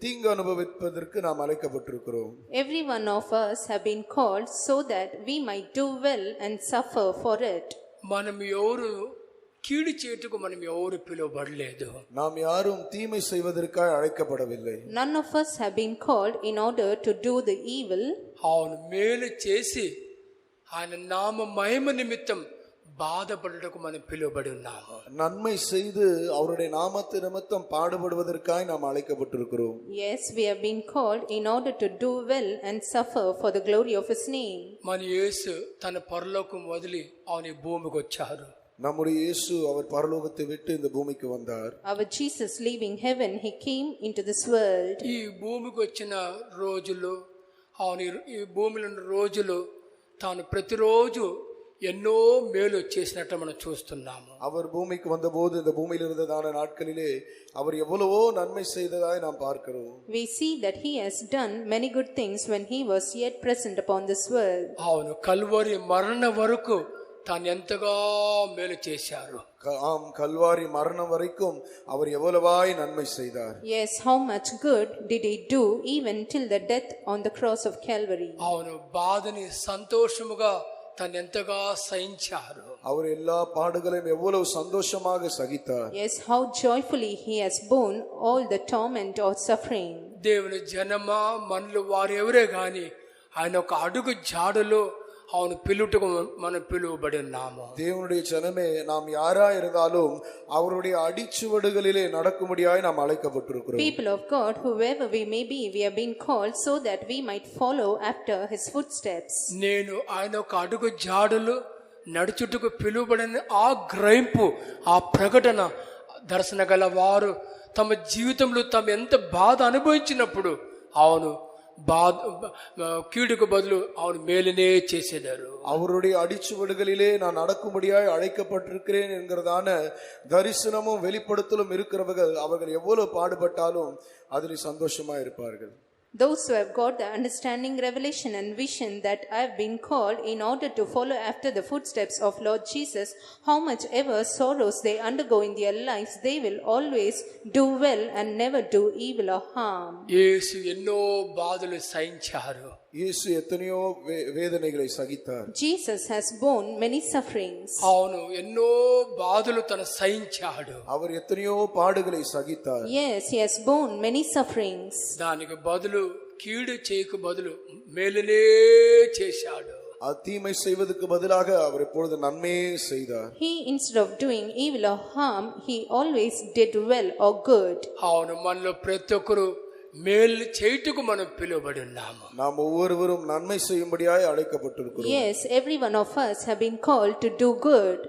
தீங்கு அனுபவிப்பதற்கு நாம் அழைக்கப்பட்டிருக்கிறோம். Every one of us have been called so that we might do well and suffer for it. మనం ఎవరు కీడు చేటుకు మనం ఎవరు పిలువబడలేదు. நாம் யாரும் தீமை செய்வதற்காக அழைக்கப்படவில்லை. None of us have been called in order to do the evil. అవును, మేలు చేసి ఆయన నామ మహిమ నిమిత్తం బాధపడటకు మనం పిలువబడి ఉన్నాము. நன்மை செய்து அவருடைய நாமத்து நிமித்தம் பாடுபடுவதற்காக நாம் அழைக்கப்பட்டிருக்கிறோம். Yes, we have been called in order to do well and suffer for the glory of his name. మన యేసు తన పరలోకం వదిలి ఆయన భూమికి వచ్చారు. நம்முடைய இயேசு அவர் பரலோகத்தை விட்டு இந்த பூமிக்கு வந்தார். Our Jesus leaving heaven, he came into this world. ఈ భూమికి వచ్చిన రోజులు అవును, ఈ భూమిలో ఉన్న రోజులు తాను ప్రతిరోజు ఎన్నో మేలు చేసినట్టు మనం చూస్తున్నాము. அவர் பூமிக்கு வந்தபோது இந்த பூமியில் இருந்ததான நாட்களிலே அவர் எவ்வளவோ நன்மை செய்ததாய் நாம் பார்க்கிறோம். We see that he has done many good things when he was yet present upon this world. అవును, కల్వరి మరణ వరకు తాను ఎంతగా మేలు చేశారు. ஆம், கல்வாரி மரணம் வரைக்கும் அவர் எவ்வளவாய் நன்மை செய்தார். Yes, how much good did he do even till the death on the cross of Calvary. అవును, బాధని సంతోషముగా తను ఎంతగా సహించారు. அவர் எல்லா பாடுகளையும் எவ்வளவு சந்தோஷமாக சகித்தார். Yes, how joyfully he has borne all the torment or suffering. దేవుని జనమా మనలో వారు ఎవరే గాని ఆయన ఒక అడుగు జాడలో அவனு பிலுட்டுக்கு మనం పిలువబడి ఉన్నాము. தேவனுடைய ஜனமே, நாம் யாரா இருந்தாலும் அவருடைய அடிச்சுவடுகளிலே நடக்கும்படியாய் நாம் அழைக்கப்பட்டிருக்கிறோம். People of God, whoever we may be, we have been called so that we might follow after his footsteps. నేను ఆయన ఒక అడుగు జాడలు నడుచుటకు పిలువబడిన ఆ గ్రహింపు, ఆ ప్రకటన దర్శన గల వారు తమ జీవితంలో తమ ఎంత బాధ అనుభవించినప్పుడు అవును கீடுக்கு பதில் அவன் மேலினே చేసేదారు. அவருடைய அடிச்சுவடுகளிலே நான் நடக்கும்படியாய் அழைக்கப்பட்டிருக்கிறேன் என்கிறதான தரிசனமும் வெளிப்படுத்தலும் இருக்கிறவர்கள் அவர்கள் எவ்வளவு பாடுபட்டாலும் அதில் சந்தோஷமா இருப்பார்கள். Those who have got the understanding, revelation and vision that I have been called in order to follow after the footsteps of Lord Jesus, how much ever sorrows they undergo in their lives, they will always do well and never do evil or harm. యేసు ఎన్నో బాధలు సహించారు. இயேசு எத்தனையோ வேதனைகளை சகித்தார். Jesus has borne many sufferings. అవును, ఎన్నో బాధలు తను సహించాడు. அவர் எத்தனையோ பாடுகளை சகித்தார். Yes, he has borne many sufferings. దానికి బదులు కీడు చేయకు బదులు మేలునే చేశాడు. தீமை செய்வதற்கு பதிலாக அவர் எப்பொழுது நன்மையே செய்தார். He, instead of doing evil or harm, he always did well or good. అవును, మనలో ప్రతి ఒక్కరు మేలు చేయుటకు మనం పిలువబడి ఉన్నాము. நாம் ஒவ்வொருவரும் நன்மை செய்யும்படியாய் அழைக்கப்பட்டிருக்கிறோம். Yes, every one of us have been called to do good.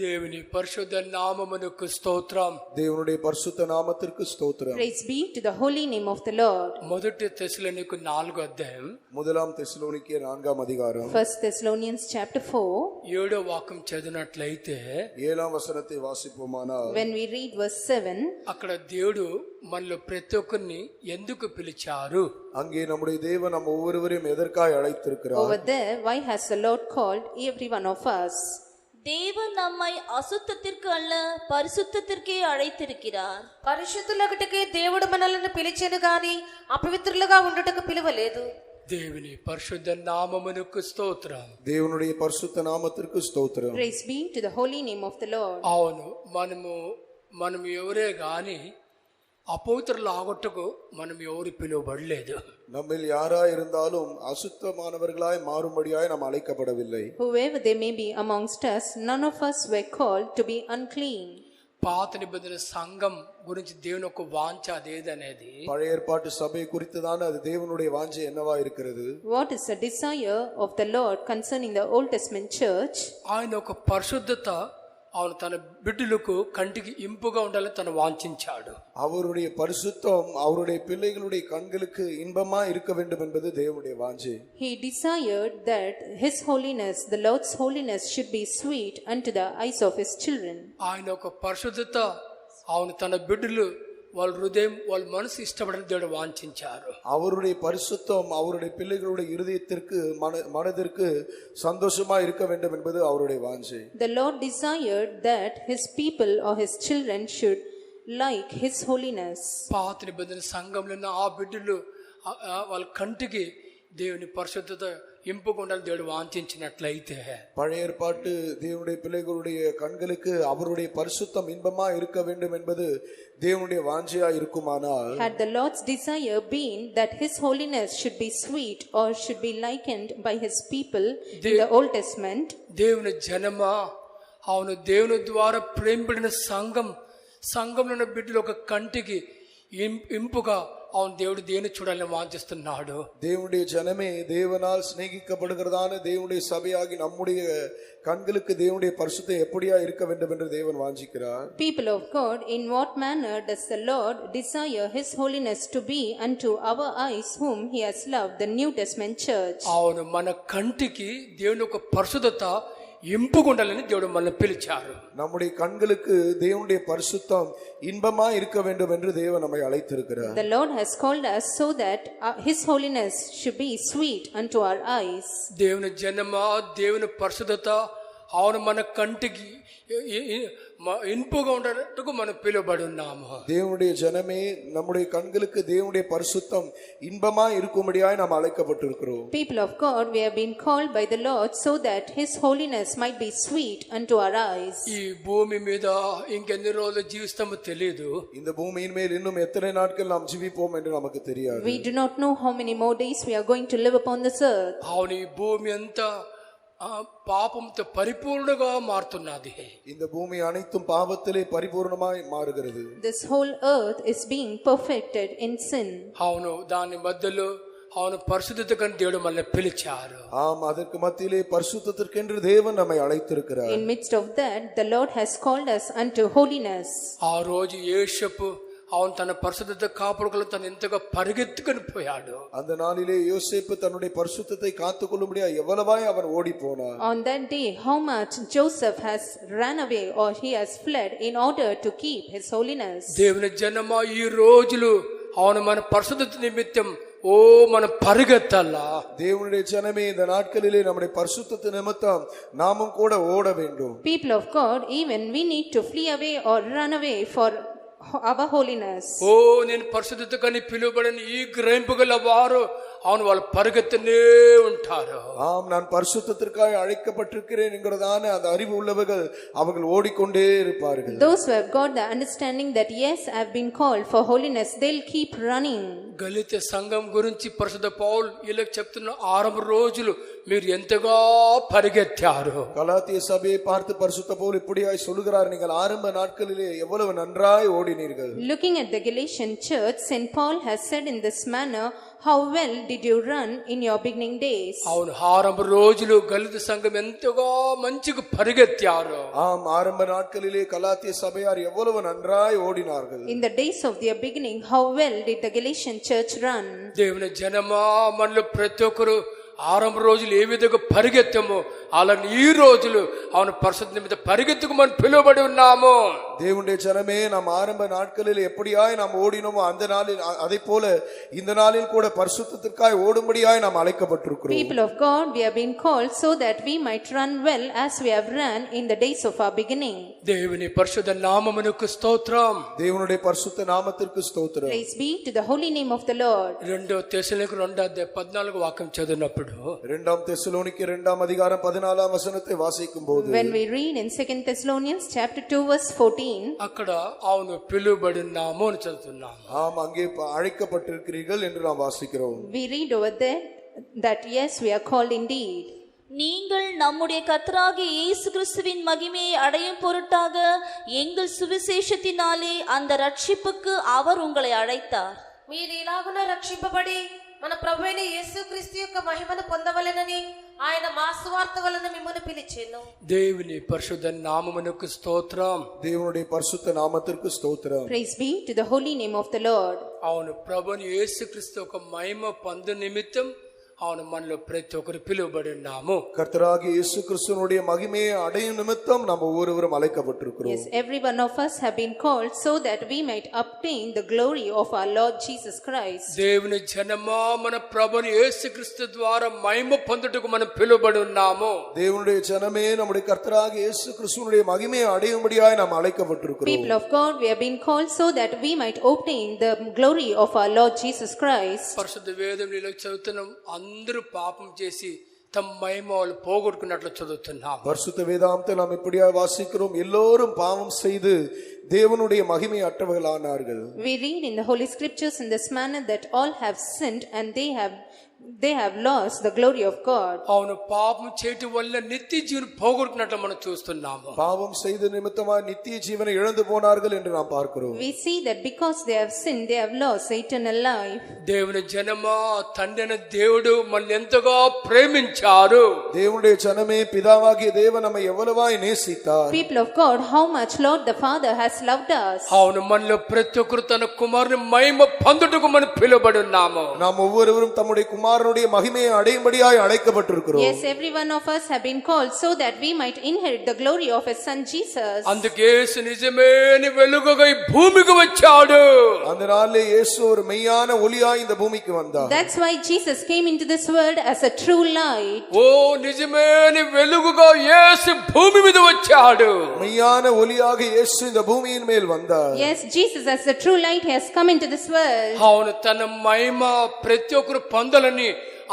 దేవుని పరిశుద్ధ నామమునకు స్తోత్రం. தேவனுடைய பரிசுத்த நாமத்திற்கு ஸ்தோத்திரம். Praise be to the holy name of the Lord. మొదటి తెస్సలోనికు 4వ అధ్యాయం முதலாம் தெசலோனிக்கேயர் 4ஆம் அதிகாரம் 1 Thessalonians chapter 4. 7వ వాక్యం చదివినట్లయితే 7ஆம் வசனத்தை வாசிப்போமானால், When we read verse 7, అక్కడ దేవుడు మనలో ప్రతి ఒక్కరిని ఎందుకు పిలిచారు? அங்கே நம்முடைய தேவன் நம் ஒவ்வொருவரையும் எதற்காய் அழைத்திருக்கிறார்? over there, why has the Lord called every one of us? தேவன் நம்மை அசுத்தத்திற்கு அல்ல பரிசுத்தத்திற்கே அழைத்திருக்கிறார். పరిశుద్ధులగుటకే దేవుడు మనల్ని పిలిచెను గాని అపవిత్రులుగా ఉండుటకు పిలువలేదు. దేవుని పరిశుద్ధ నామమునకు స్తోత్రం. தேவனுடைய பரிசுத்த நாமத்திற்கு ஸ்தோத்திரம். Praise be to the holy name of the Lord. అవును, మనం ఎవరే గాని అపవిత్రులు ఆగొట్టుకు మనం ఎవరు పిలువబడలేదు. நம்மில் யாரா இருந்தாலும் அசுத்தமானவர்களாய் மாறும்படியாய் நாம் அழைக்கப்படவில்லை. Whoever they may be amongst us, none of us were called to be unclean. పాత నిబంధన సంఘం గురించి దేవుని యొక్క వాంఛ అదేదనేది, பழைய ஏற்பாட்டு சபை குறித்துதான் அது தேவனுடைய வாஞ்சை என்னவா இருக்கிறது. What is the desire of the Lord concerning the Old Testament church? ఆయన ఒక పరిశుద్ధత அவன் తన బిడ్డలకు కంటికి ఇంపుగా ఉండాలని తను వాంఛించాడు. அவருடைய பரிசுத்தம் அவருடைய பிள்ளைகளுடைய கண்களுக்கு இன்பமா இருக்க வேண்டும் என்பது தேவனுடைய வாஞ்சை. He desired that his holiness, the Lord's holiness, should be sweet unto the eyes of his children. ఆయన ఒక పరిశుద్ధత அவன் తన బిడ్డలు వాళ్ళ హృదయం వాళ్ళ మనసు ఇష్టపడని దేవుడు వాంఛించారు. அவருடைய பரிசுத்தம் அவருடைய பிள்ளைகளுடைய இருதயத்திற்கு மனதிற்கு சந்தோஷமா இருக்க வேண்டும் என்பது அவருடைய வாஞ்சை. The Lord desired that his people or his children should like his holiness. పాత నిబంధన సంఘంలో ఆ బిడ్డలు వాళ్ళ కంటికి దేవుని పరిశుద్ధత ఇంపుగా ఉండాలని దేవుడు వాంఛించినట్లయితే, பழைய ஏற்பாட்டு தேவனுடைய பிள்ளைகளுடைய கண்களுக்கு அவருடைய பரிசுத்தம் இன்பமா இருக்க வேண்டும் என்பது தேவனுடைய வாஞ்சையா இருக்குமானால், had the Lord's desire been that his holiness should be sweet or should be likened by his people in the Old Testament, దేవుని జనమా అవును దేవుని ద్వారా ప్రేమింపడిన సంఘంలో ఉన్న బిడ్డలు ఒక కంటికి ఇంపుగా அவன் దేవుడు దేని చూడాలని వాంఛిస్తున్నాడు. தேவனுடைய ஜனமே, தேவனால் சிநேகிக்கப்படுகிறதான தேவனுடைய சபையாகி நம்முடைய கண்களுக்கு தேவனுடைய பரிசுத்தம் எப்படியா இருக்க வேண்டும் என்று தேவன் வாஞ்சிக்கிறார். People of God, in what manner does the Lord desire his holiness to be unto our eyes whom he has loved, the New Testament church? అవును, మన కంటికి దేవుని యొక్క పరిశుద్ధత ఇంపుకుండాలని దేవుడు మనల్ని పిలిచారు. நம்முடைய கண்களுக்கு தேவனுடைய பரிசுத்தம் இன்பமா இருக்க வேண்டும் என்று தேவன் நம்மை அழைத்திருக்கிறார். The Lord has called us so that his holiness should be sweet unto our eyes. దేవుని జనమా దేవుని పరిశుద్ధత అవును మన కంటికి ఇంపుగా ఉండేటట్టుకు మనం పిలువబడి ఉన్నాము. தேவனுடைய ஜனமே, நம்முடைய கண்களுக்கு தேவனுடைய பரிசுத்தம் இன்பமா இருக்கும்படியாய் நாம் அழைக்கப்பட்டிருக்கிறோம். People of God, we have been called by the Lord so that his holiness might be sweet unto our eyes. ఈ భూమి మీద ఇంకెన్ని రోజులు జీవిస్తామో తెలియదు. இந்த பூமியின் மேல் இன்னும் எத்தனை நாட்கள் நாம் ஜீவிப்போம் என்று நமக்கு தெரியாது. We do not know how many more days we are going to live upon this earth. అవును, ఈ భూమి అంతా పాపంతో పరిపూర్ణంగా మారుతున్నది. இந்த பூமி அனைத்தும் பாவத்திலே பரிபூர்ணமாய் மாறுகிறது. This whole earth is being perfected in sin. అవును, దాని మధ్యలో అవును పరిశుద్ధత కని దేవుడు మనల్ని పిలిచారు. ஆம், அதற்கு மத்தியிலே பரிசுத்தத்திற்கென்று தேவன் நம்மை அழைத்திருக்கிறார். In midst of that, the Lord has called us unto holiness. ఆ రోజు యేషపు அவன் தன்னை பரிசுத்தத்தை காப்பாடுகளை தன் ఎంతగా పరిగెత్తుకొని పోయాడు. அந்த நாளிலே யோசேப்பு தன்னுடைய பரிசுத்தத்தை காத்துக்கொள்ளும்படியா எவ்வளவாய் அவன் ஓடி போனான். On that day, how much Joseph has ran away or he has fled in order to keep his holiness. దేవుని జనమా, ఈ రోజులు அவன் మన పరిశుద్ధత నిమిత్తం మనం పరిగెత్తాలా. தேவனுடைய ஜனமே, இந்த நாட்களிலே நம்முடைய பரிசுத்தத்து நிமித்தம் நாமும் கூட ஓட வேண்டும். People of God, even we need to flee away or run away for our holiness. నేను పరిశుద్ధత కని పిలువబడని ఈ గ్రహింపుగల వారు அவன் వాళ్ళ పరిగెత్తనే ఉంటారు. ஆம், நான் பரிசுத்தத்திற்காக அழைக்கப்பட்டிருக்கிறேன் என்கிறதான அந்த அறிவு உள்ளவர்கள் அவர்கள் ஓடிக்கொண்டே இருப்பார்கள். Those who have got the understanding that yes, I have been called for holiness, they'll keep running. గలిత సంఘం గురించి పరిశుద్ధ పౌలు వీళ్ళకి చెప్తున్న ఆరంభ రోజులు మీరు ఎంతగా పరిగెత్తారు. கலாத்திய சபையை பார்த்து பரிசுத்த பவுல் இப்படியாய் சொல்லுகிறார், நீங்கள் ஆரம்ப நாட்களிலே எவ்வளவு நன்றாய் ஓடினீர்கள். Looking at the Galatian church, St. Paul has said in this manner, how well did you run in your beginning days? అవును, ఆరంభ రోజులు గలిత సంఘం ఎంతగా మంచిగా పరిగెత్తారు. ஆம், ஆரம்ப நாட்களிலே கலாத்திய சபையார் எவ்வளவு நன்றாய் ஓடினார்கள். In the days of their beginning, how well did the Galatian church run? దేవుని జనమా, మనలో ప్రతి ఒక్కరు ఆరంభ రోజులు ఏ విధంగా పరిగెత్తామో అలాగే ఈ రోజులు అవును పరిశుద్ధ నిమిత్తం పరిగెత్తుకు మనం పిలువబడి ఉన్నాము. தேவனுடைய ஜனமே, நாம் ஆரம்ப நாட்களில் எப்படியாய் நாம் ஓடினோமோ அந்த நாளில் அதை போல இந்த நாளில் கூட பரிசுத்தத்திற்காய் ஓடும்படியாய் நாம் அழைக்கப்பட்டிருக்கிறோம். People of God, we have been called so that we might run well as we have run in the days of our beginning. தேவனுடைய பரிசுத்த நாமமுனக்கு ஸ்தோத்திரம். தேவனுடைய பரிசுத்த நாமத்திற்கு ஸ்தோத்திரம். Praise be to the holy name of the Lord. 2 తెస్సలోనికీయులకు 2:14 వాక్యం చదివినప్పుడు 2 తెస్సలోనికీ 2 அதிகாரம் 14 వచనத்தை వాసిக்கும்போது, When we read in 2 Thessalonians chapter 2 verse 14, అక్కడ అవును పిలువబడినాము అని చదువుతున్నాము. ஆம், அங்கே அழைக்கப்பட்டிருக்கிறீர்கள் என்று நாம் வாசிக்கிறோம். we read over there that yes, we are called indeed. நீங்கள் நம்முடைய கர்த்தராகிய இயேசு கிறிஸ்துவின் மகிமையை அடையும் பொருட்டாக எங்கள் சுவிசேஷத்தினாலே அந்த ரட்சிப்புக்கு அவர் உங்களை அழைத்தார். మీరు ఇలాగున రక్షింపబడి మన ప్రభువైన యేసుక్రీస్తు యొక్క మహిమను పొందవలెనని ఆయన మా సువార్త వలన మిమ్మల్ని పిలిచెను. దేవుని పరిశుద్ధ నామమునకు స్తోత్రం. தேவனுடைய பரிசுத்த நாமத்திற்கு ஸ்தோத்திரம். Praise be to the holy name of the Lord. అవును ప్రభుని యేసుక్రీస్తు ఒక మహిమ పొందు నిమిత్తం అవును మనలో ప్రతి ఒక్కరు పిలువబడి ఉన్నాము. கர்த்தராகிய இயேசு கிறிஸ்துவினுடைய மகிமையை அடையும் நிமித்தம் நாம் ஒவ்வொருவரும் அழைக்கப்பட்டிருக்கிறோம். Yes, every one of us have been called so that we might obtain the glory of our Lord Jesus Christ. దేవుని జనమా మన ప్రభుని యేసుక్రీస్తు ద్వారా మహిమ పొందుటకు మనం పిలువబడి ఉన్నాము. தேவனுடைய ஜனமே, நம்முடைய கர்த்தராகிய இயேசு கிறிஸ்துவினுடைய மகிமையை அடையும்படியாய் நாம் அழைக்கப்பட்டிருக்கிறோம். People of God, we have been called so that we might obtain the glory of our Lord Jesus Christ. పరిశుద్ధ వేదంలో చదువుతున్నాం, అందరూ పాపం చేసి తమ మహిమ వాళ్ళు పోగొట్టుకున్నట్లు చదువుతున్నాం. பரிசுத்த வேதாகமத்தை நாம் இப்படியாய் வாசிக்கிறோம், எல்லோரும் பாவம் செய்து தேவனுடைய மகிமை அற்றவர்களானார்கள். We read in the Holy Scriptures in this manner that all have sinned and they have lost the glory of God. అవును పాపం చేయటం వల్ల నిత్య జీవన పోగొట్టుకున్నట్లు మనం చూస్తున్నాము. பாவம் செய்த நிமித்தமாய் நித்திய ஜீவனை இழந்து போனார்கள் என்று நாம் பார்க்கிறோம். We see that because they have sinned, they have lost eternal life. దేవుని జనమా, తండ్రి దేవుడు మనల్ని ఎంతగా ప్రేమించారు. தேவனுடைய ஜனமே, பிதாவாகிய தேவன் நம்மை எவ்வளவாய் நேசித்தார். People of God, how much Lord the Father has loved us. అవును మనలో ప్రతి ఒక్కరు తన కుమారుని మహిమ పొందుటకు మనం పిలువబడి ఉన్నాము. நாம் ஒவ்வொருவரும் தம்முடைய குமாரனுடைய மகிமையை அடையும்படியாய் அழைக்கப்பட்டிருக்கிறோம். Yes, every one of us have been called so that we might inherit the glory of his son Jesus. అందుకే యేసు నిజమైన వెలుగుగా ఈ భూమికి వచ్చాడు. அந்த நாளிலே இயேசு ஒரு மெய்யான ஒளியாய் இந்த பூமிக்கு வந்தார். That's why Jesus came into this world as a true light. ఓ నిజమైన వెలుగుగా యేసు భూమి మీద వచ్చాడు. மெய்யான ஒளியாக இயேசு இந்த பூமியின் மேல் வந்தார். Yes, Jesus as a true light has come into this world. అవును తన మహిమ ప్రతి ఒక్కరు పొందాలని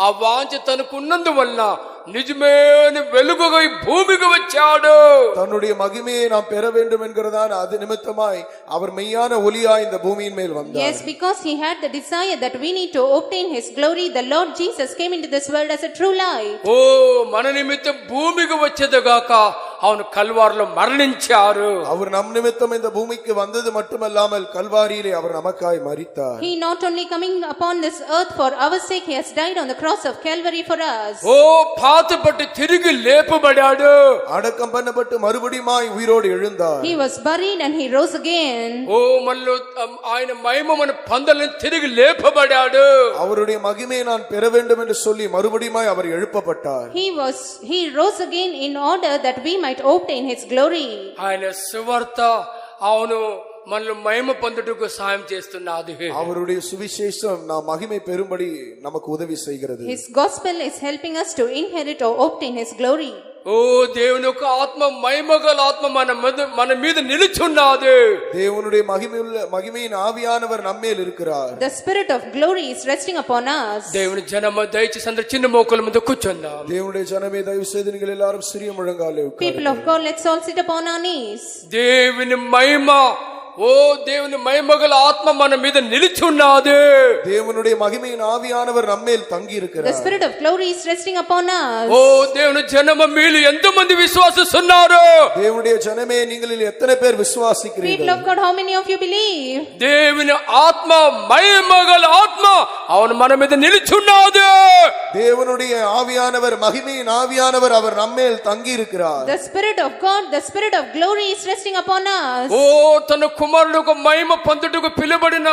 ఆ వాంఛ తనకున్నందువల్ల నిజమైన వెలుగుగా ఈ భూమికి వచ్చాడు. தன்னுடைய மகிமையை நாம் பெற வேண்டும் என்கிறதான அது நிமித்தமாய் அவர் மெய்யான ஒளியாய் இந்த பூமியின் மேல் வந்தார். Yes, because he had the desire that we need to obtain his glory, the Lord Jesus came into this world as a true light. ఓ మన నిమిత్తం భూమికి వచ్చేదిగాక అవును కల్వారిలో మరణించారు. அவர் நம் நிமித்தம் இந்த பூமிக்கு வந்தது மட்டுமல்லாமல் கல்வாரியிலே அவர் நமக்காய் மரித்தார். He not only coming upon this earth for our sake, he has died on the cross of Calvary for us. ఓ పాతపట్టి తిరిగి లేపబడాడు. அடக்கம் பண்ணப்பட்டு மறுபடியுமாய் உயிரோடு எழுந்தார். He was buried and he rose again. ఓ మనలో ఆయన మహిమ మన పొందాలని తిరిగి లేపబడాడు. அவருடைய மகிமையை நான் பெற வேண்டும் என்று சொல்லி மறுபடியுமாய் அவர் எழுப்பப்பட்டார். He rose again in order that we might obtain his glory. ఆయన సువార్త అవును మనలో మహిమ పొందుటకు సహాయం చేస్తున్నది. அவருடைய சுவிசேஷம் நாம் மகிமை பெறும்படி நமக்கு உதவி செய்கிறது. His gospel is helping us to inherit or obtain his glory. ఓ దేవుని యొక్క ఆత్మ మహిమగల ఆత్మ మన మీద నిలుచున్నది. தேவனுடைய மகிமையின் ஆவியானவர் நம்மேல் இருக்கிறார். The spirit of glory is resting upon us. దేవుని జనమ దయచేసి అందరూ చిన్న మోకల మీద కూర్చుందాం. தேவனுடைய ஜனமே, தயவு செய்து நீங்கள் எல்லாரும் சிறிய முழங்காலே உட்காருங்கள். People of God, let's all sit upon our knees. దేవుని మహిమ, ఓ దేవుని మహిమగల ఆత్మ మన మీద నిలుచున్నది. தேவனுடைய மகிமையின் ஆவியானவர் நம்மேல் தங்கி The இருக்கிறார். spirit of glory is resting upon us. ఓ దేవుని జనమ మీలు ఎంతమంది విశ్వాసిస్తున్నారు? தேவனுடைய ஜனமே, நீங்களில் எத்தனை பேர் People விசுவாசிக்கிறீர்கள்? of God, how many of you believe? దేవుని ఆత్మ మహిమగల ఆత్మ అవును మన మీద నిలుచున్నది. தேவனுடைய ஆவியானவர், மகிமையின் ஆவியானவர் அவர் நம்மேல் தங்கி இருக்கிறார். The spirit of God, the spirit of glory is resting upon us. ఓ తన కుమారుడు మహిమ పొందుటకు పిలువబడిన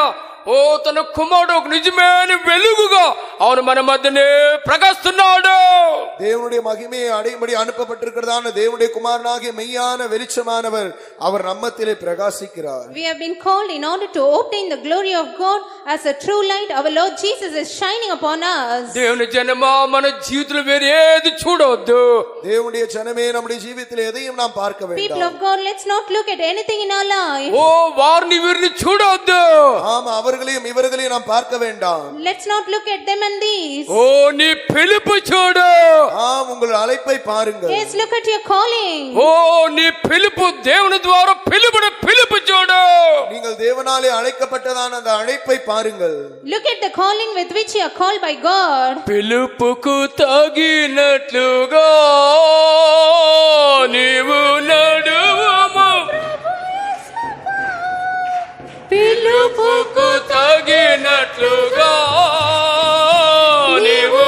ఓ తన కుమారుడు ఒక నిజమైన వెలుగుగా అవును మన మధ్యనే ప్రకాశిస్తున్నాడు. தேவனுடைய மகிமையை அடையும்படி அனுப்பப்பட்டிருக்கிறதான தேவனுடைய குமாரனாகிய மெய்யான வெளிச்சமானவர் அவர் நம்மத்திலே பிரகாசிக்கிறார். We have been called in order to obtain the glory of God as a true light. Our Lord Jesus is shining upon us. దేవుని జనమా మన జీవితంలో వేరే ఏది చూడవద్దు. தேவனுடைய ஜனமே நம்முடைய ஜீவிதத்தில் எதையும் நாம் பார்க்க People வேண்டாம். of God, let's not look at anything in our life. ఓ వారిని వీరిని చూడవద్దు. ஆமா, அவர்களையும் இவர்களையும் நாம் பார்க்க வேண்டாம். Let's not look at them and these. ఓ నీ పిలుపు చూడు. ஆம், உங்கள் அழைப்பை பாருங்கள். Yes, look at your calling. ఓ నీ పిలుపు దేవుని ద్వారా పిలుపుడు పిలుపు చూడు. நீங்கள் தேவனாலே அழைக்கப்பட்டதான அந்த அழைப்பை பாருங்கள். Look at the calling with which you are called by God. పిలుపుకు తగినట్లుగా నీవు నడువుము. పిలుపుకు తగినట్లుగా నీవు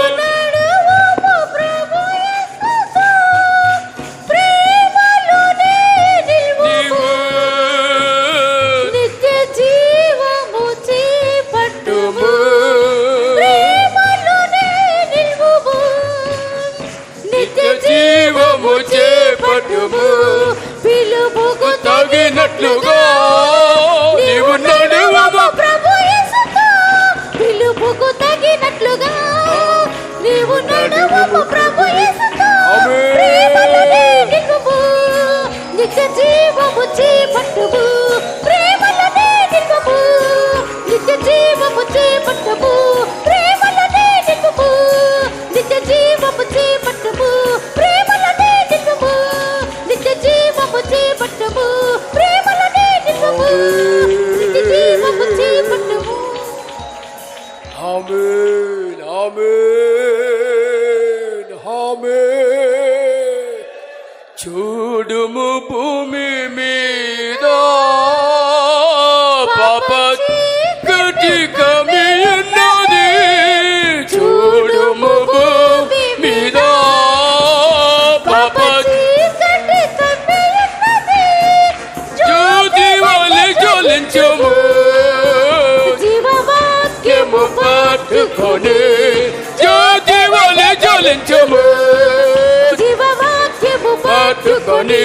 జీవము చేపట్టుము. పిలుపుకు తగినట్లుగా నీవు నడువము. పిలుపుకు తగినట్లుగా నీవు నడువము ప్రభు యేసుతో. ప్రేమలోనే నిలువుము, నిత్య జీవము చేపట్టుము. ప్రేమలోనే నిలువుము, నిత్య జీవము చేపట్టుము. ప్రేమలోనే నిలువుము, నిత్య జీవము చేపట్టుము. ప్రేమలోనే నిలువుము, నిత్య జీవము చేపట్టుము. ప్రేమలోనే నిలువుము, నిత్య జీవము చేపట్టుము. ఆమేన్ ఆమేన్ ఆమేన్. చూడుము భూమి మీద పాప కటికమి ఉన్నది. చూడుము భూమి మీద పాప జ్యోతి వలె జ్వలించుము. జీవవాక్యము పట్టుకొని జ్యోతి వలె జ్వలించుము. జీవవాక్యము పట్టుకొని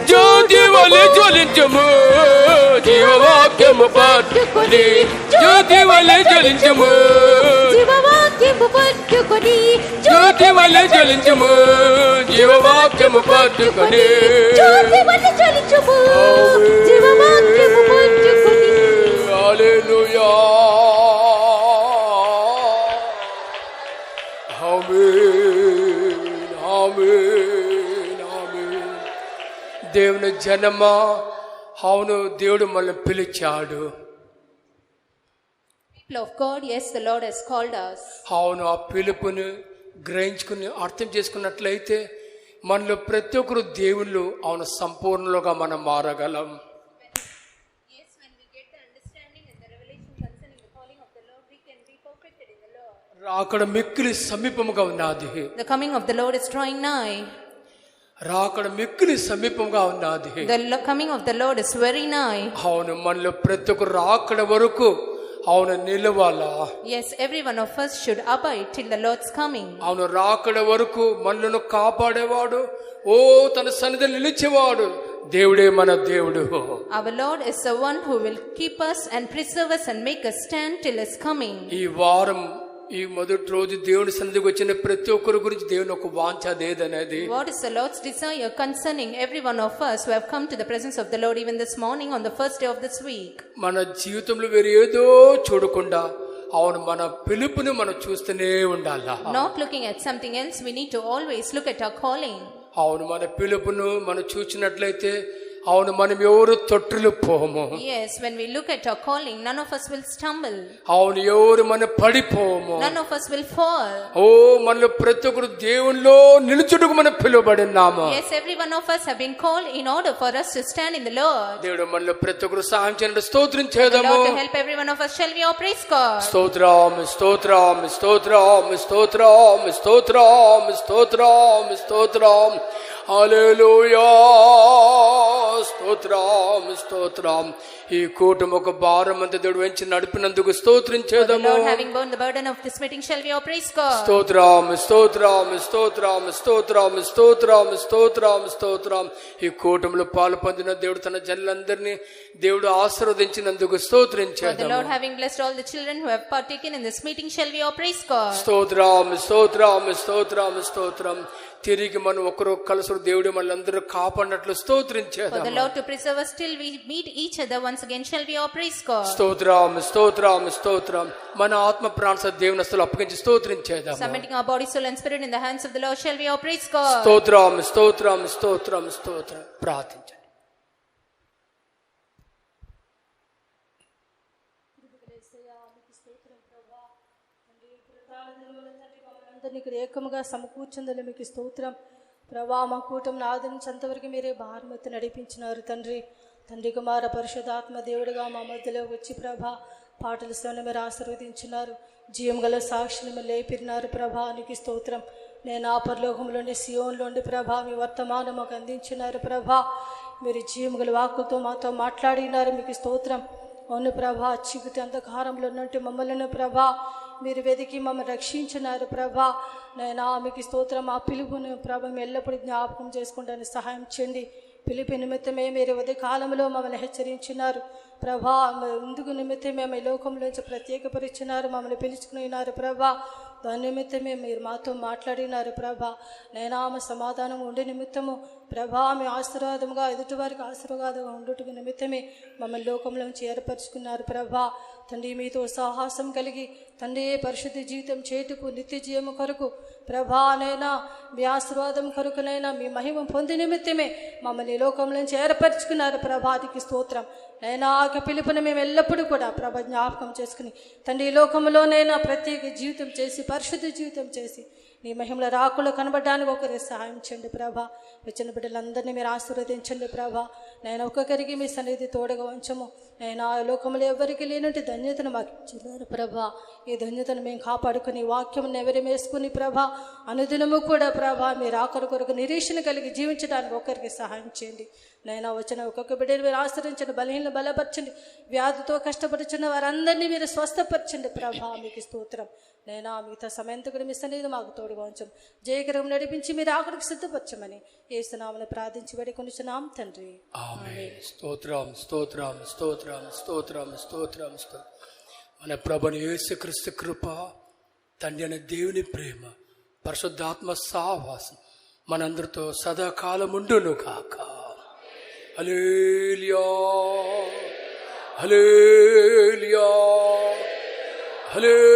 జ్యోతి వలె జ్వలించుము. జీవవాక్యము పట్టుకొని జ్యోతి వలె జ్వలించుము. జీవవాక్యము పట్టుకొని జ్యోతి వలె జ్వలించుము. జీవవాక్యము పట్టుకొని జ్యోతి వలె జ్వలించుము. జీవవాక్యము పట్టుకొని. హల్లెలూయా ఆమేన్ ఆమేన్ ఆమేన్. దేవుని జనమా అవును దేవుడు మనల్ని పిలిచాడు. People of God, yes, the Lord has called us. అవును ఆ పిలుపుని గ్రహించుకుని అర్థం చేసుకున్నట్లయితే మనలో ప్రతి ఒక్కరు దేవుళ్ళు అవును సంపూర్ణంగా మనం మారగలం. Yes, when we get the understanding and the revelation concerning the calling of the Lord, we can be perfected in the Lord. రాకడ మిక్కిలి సమీపముగా ఉన్నది. The coming of the Lord is drawing nigh. రాకడ మిక్కిలి సమీపంగా ఉన్నది. Coming of the Lord is very nigh. అవును మనలో ప్రతి ఒక్కరు రాకడ వరకు అవును నిలవాలా. Yes, every one of us should abide till the Lord's coming. అవును రాకడ వరకు మనలను కాపాడేవాడు ఓ తన సన్నిధిలో నిలిచేవాడు దేవుడే మన దేవుడు. Our Lord is the one who will keep us and preserve us and make us stand till His coming. ఈ వారం ఈ మొదటి రోజు దేవుని సన్నిధికి వచ్చిన ప్రతి ఒక్కరి గురించి దేవుని ఒక వాంఛ అదేదనేది. What is the Lord's desire concerning every one of us who have come to the presence of the Lord even this morning on the first day of this week? మన జీవితంలో వేరే ఏదో చూడకుండా అవును మన పిలుపుని మనం చూస్తూనే ఉండాలా. Not looking at something else, we need to always look at our calling. అవును మన పిలుపును మనం చూసినట్లయితే అవును మనం ఎవరు తొట్టులు పోము. Yes, when we look at our calling, none of us will stumble. అవును ఎవరు మన పడిపోము. None of us will fall. ఓ మనలో ప్రతి ఒక్కరు దేవునిలో నిలుచుటకు మనం పిలువబడినాము. Yes, every one of us have been called in order for us to stand in the Lord. దేవుడు మనలో ప్రతి ఒక్కరు సహాయం చేయండి. స్తోత్రం The చేద్దాము. Lord to help every one of us. Shall we all praise God? స్తోత్రం స్తోత్రం స్తోత్రం స్తోత్రం స్తోత్రం స్తోత్రం స్తోత్రం హల్లెలూయా స్తోత్రం స్తోత్రం స్తోత్రం. ఈ కూటమి ఒక భారం అంతా దేవుడు వెంచి నడిపినందుకు స్తోత్రం For the చేద్దాము. Lord having borne the burden of this meeting, shall we all praise God? స్తోత్రం స్తోత్రం స్తోత్రం స్తోత్రం స్తోత్రం స్తోత్రం స్తోత్రం. ఈ కూటమిలో పాలు పొందిన దేవుడు తన జనులందరినీ దేవుడు ఆశీర్వదించినందుకు స్తోత్రం For the చేద్దాము. Lord having blessed all the children who have partaken in this meeting, shall we all praise God? స్తోత్రం స్తోత్రం స్తోత్రం స్తోత్రం. తిరిగి మనం ఒకరు కలుసు దేవుడు మనందరూ కాపాడినట్లు స్తోత్రం For the చేద్దాము. Lord to preserve us till we meet each other once again, shall we all praise God? స్తోత్రం స్తోత్రం స్తోత్రం. మన ఆత్మ ప్రాణ దేవుని అసలు అప్పగించి స్తోత్రం చేద్దాము. Submitting our body, soul and spirit in the hands of the Lord, shall we all praise God? స్తోత్రం స్తోత్రం స్తోత్రం స్తోత్రం. ప్రార్థించండి. అందరినీ ఇక్కడ ఏకముగా సమకూర్చుందని మీకు స్తోత్రం ప్రభా. మా కూటమిని ఆదరించేంతవరకు మీరే భారమతి నడిపించినారు తండ్రి. తండ్రి కుమార పరిశుద్ధాత్మ దేవుడిగా మా మధ్యలో వచ్చి ప్రభా పాటలతోనే మీరు ఆశీర్వదించినారు. జీవం గల సాక్షిని మీరు లేపినారు ప్రభా. నీకు స్తోత్రం. నేను ఆ పరలోకంలోని సియోన్లోని ప్రభా మీ వర్తమానం మాకు అందించినారు ప్రభా. మీరు జీవం గల వాక్కులతో మాతో మాట్లాడినారు. మీకు స్తోత్రం. అవును ప్రభా, చీకటి అంధకారంలో ఉన్నట్టు మమ్మల్ని ప్రభా మీరు వెతికి మమ్మల్ని రక్షించినారు ప్రభా. నేను మీకు స్తోత్రం. ఆ పిలుపును ప్రభా మేము ఎల్లప్పుడూ జ్ఞాపకం చేసుకుంటాను సహాయం చేయండి. పిలుపు నిమిత్తమే మీరు ఉదయ కాలంలో మమ్మల్ని హెచ్చరించినారు ప్రభా. ముందుకు నిమిత్తం మేము ఈ లోకంలోంచి ప్రత్యేకపరిచినారు, మమ్మల్ని పిలుచుకున్నారు ప్రభా. దాని నిమిత్తమే మీరు మాతో మాట్లాడినారు ప్రభా. నేను ఆమె సమాధానం ఉండే నిమిత్తము ప్రభా మీ ఆశీర్వాదముగా ఎదుటివారికి ఆశీర్వాదంగా ఉండుటకు నిమిత్తమే మమ్మల్ని లోకంలోంచి ఏర్పరచుకున్నారు ప్రభా. తండ్రి మీతో సాహసం కలిగి తండ్రి పరిశుద్ధ జీవితం చేటుకు నిత్య జీవము కొరకు ప్రభా నైనా మీ ఆశీర్వాదం కొరకునైనా మీ మహిమ పొంది నిమిత్తమే మమ్మల్ని లోకంలోంచి ఏర్పరచుకున్నారు ప్రభానికి స్తోత్రం. నైనా ఆ పిలుపుని మేము ఎల్లప్పుడూ కూడా ప్రభ జ్ఞాపకం చేసుకుని తండ్రి ఈ లోకంలోనైనా ప్రత్యేక జీవితం చేసి పరిశుద్ధ జీవితం చేసి నీ మహిమల రాకులు కనబడడానికి ఒకరి సహాయం చేయండి ప్రభా. వచ్చిన బిడ్డలందరినీ మీరు ఆశీర్వదించండి ప్రభా. నేను ఒక్కొక్కరికి మీ సన్నిధి తోడుగా ఉంచము. నేను ఆ లోకంలో ఎవరికి లేనట్టు ధన్యతను మాకు ఇచ్చినారు ప్రభా. ఈ ధన్యతను మేము కాపాడుకుని వాక్యం ఎవరి వేసుకుని ప్రభా అనుదినము కూడా ప్రభా మీరు ఆఖరి కొరకు నిరీక్షణ కలిగి జీవించడానికి ఒకరికి సహాయం చేయండి. నైనా వచ్చిన ఒక్కొక్క బిడ్డను మీరు ఆశ్రయించండి, బలహీనలు బలపరచండి, వ్యాధితో కష్టపడుచున్న వారందరినీ మీరు స్వస్థపరచండి ప్రభా. మీకు స్తోత్రం. నైనా మిగతా సమయంతో కూడా మీ సన్నిధి మాకు తోడుగా ఉంచం. జయకరం నడిపించి మీరు ఆఖరికి సిద్ధపరచమని యేసునామమున ప్రార్థించి వేడుకొనుచున్నాం తండ్రి. ఆమేన్. స్తోత్రం స్తోత్రం స్తోత్రం స్తోత్రం స్తోత్రం స్తోత్రం. మన ప్రభుని యేసుక్రీస్తు కృప, తండ్రి అనే దేవుని ప్రేమ, పరిశుద్ధాత్మ సావాసం మనందరితో సదాకాలం ఉండును కాక. హల్లెలూయా హల్లెలూయా హల్లెలూయా.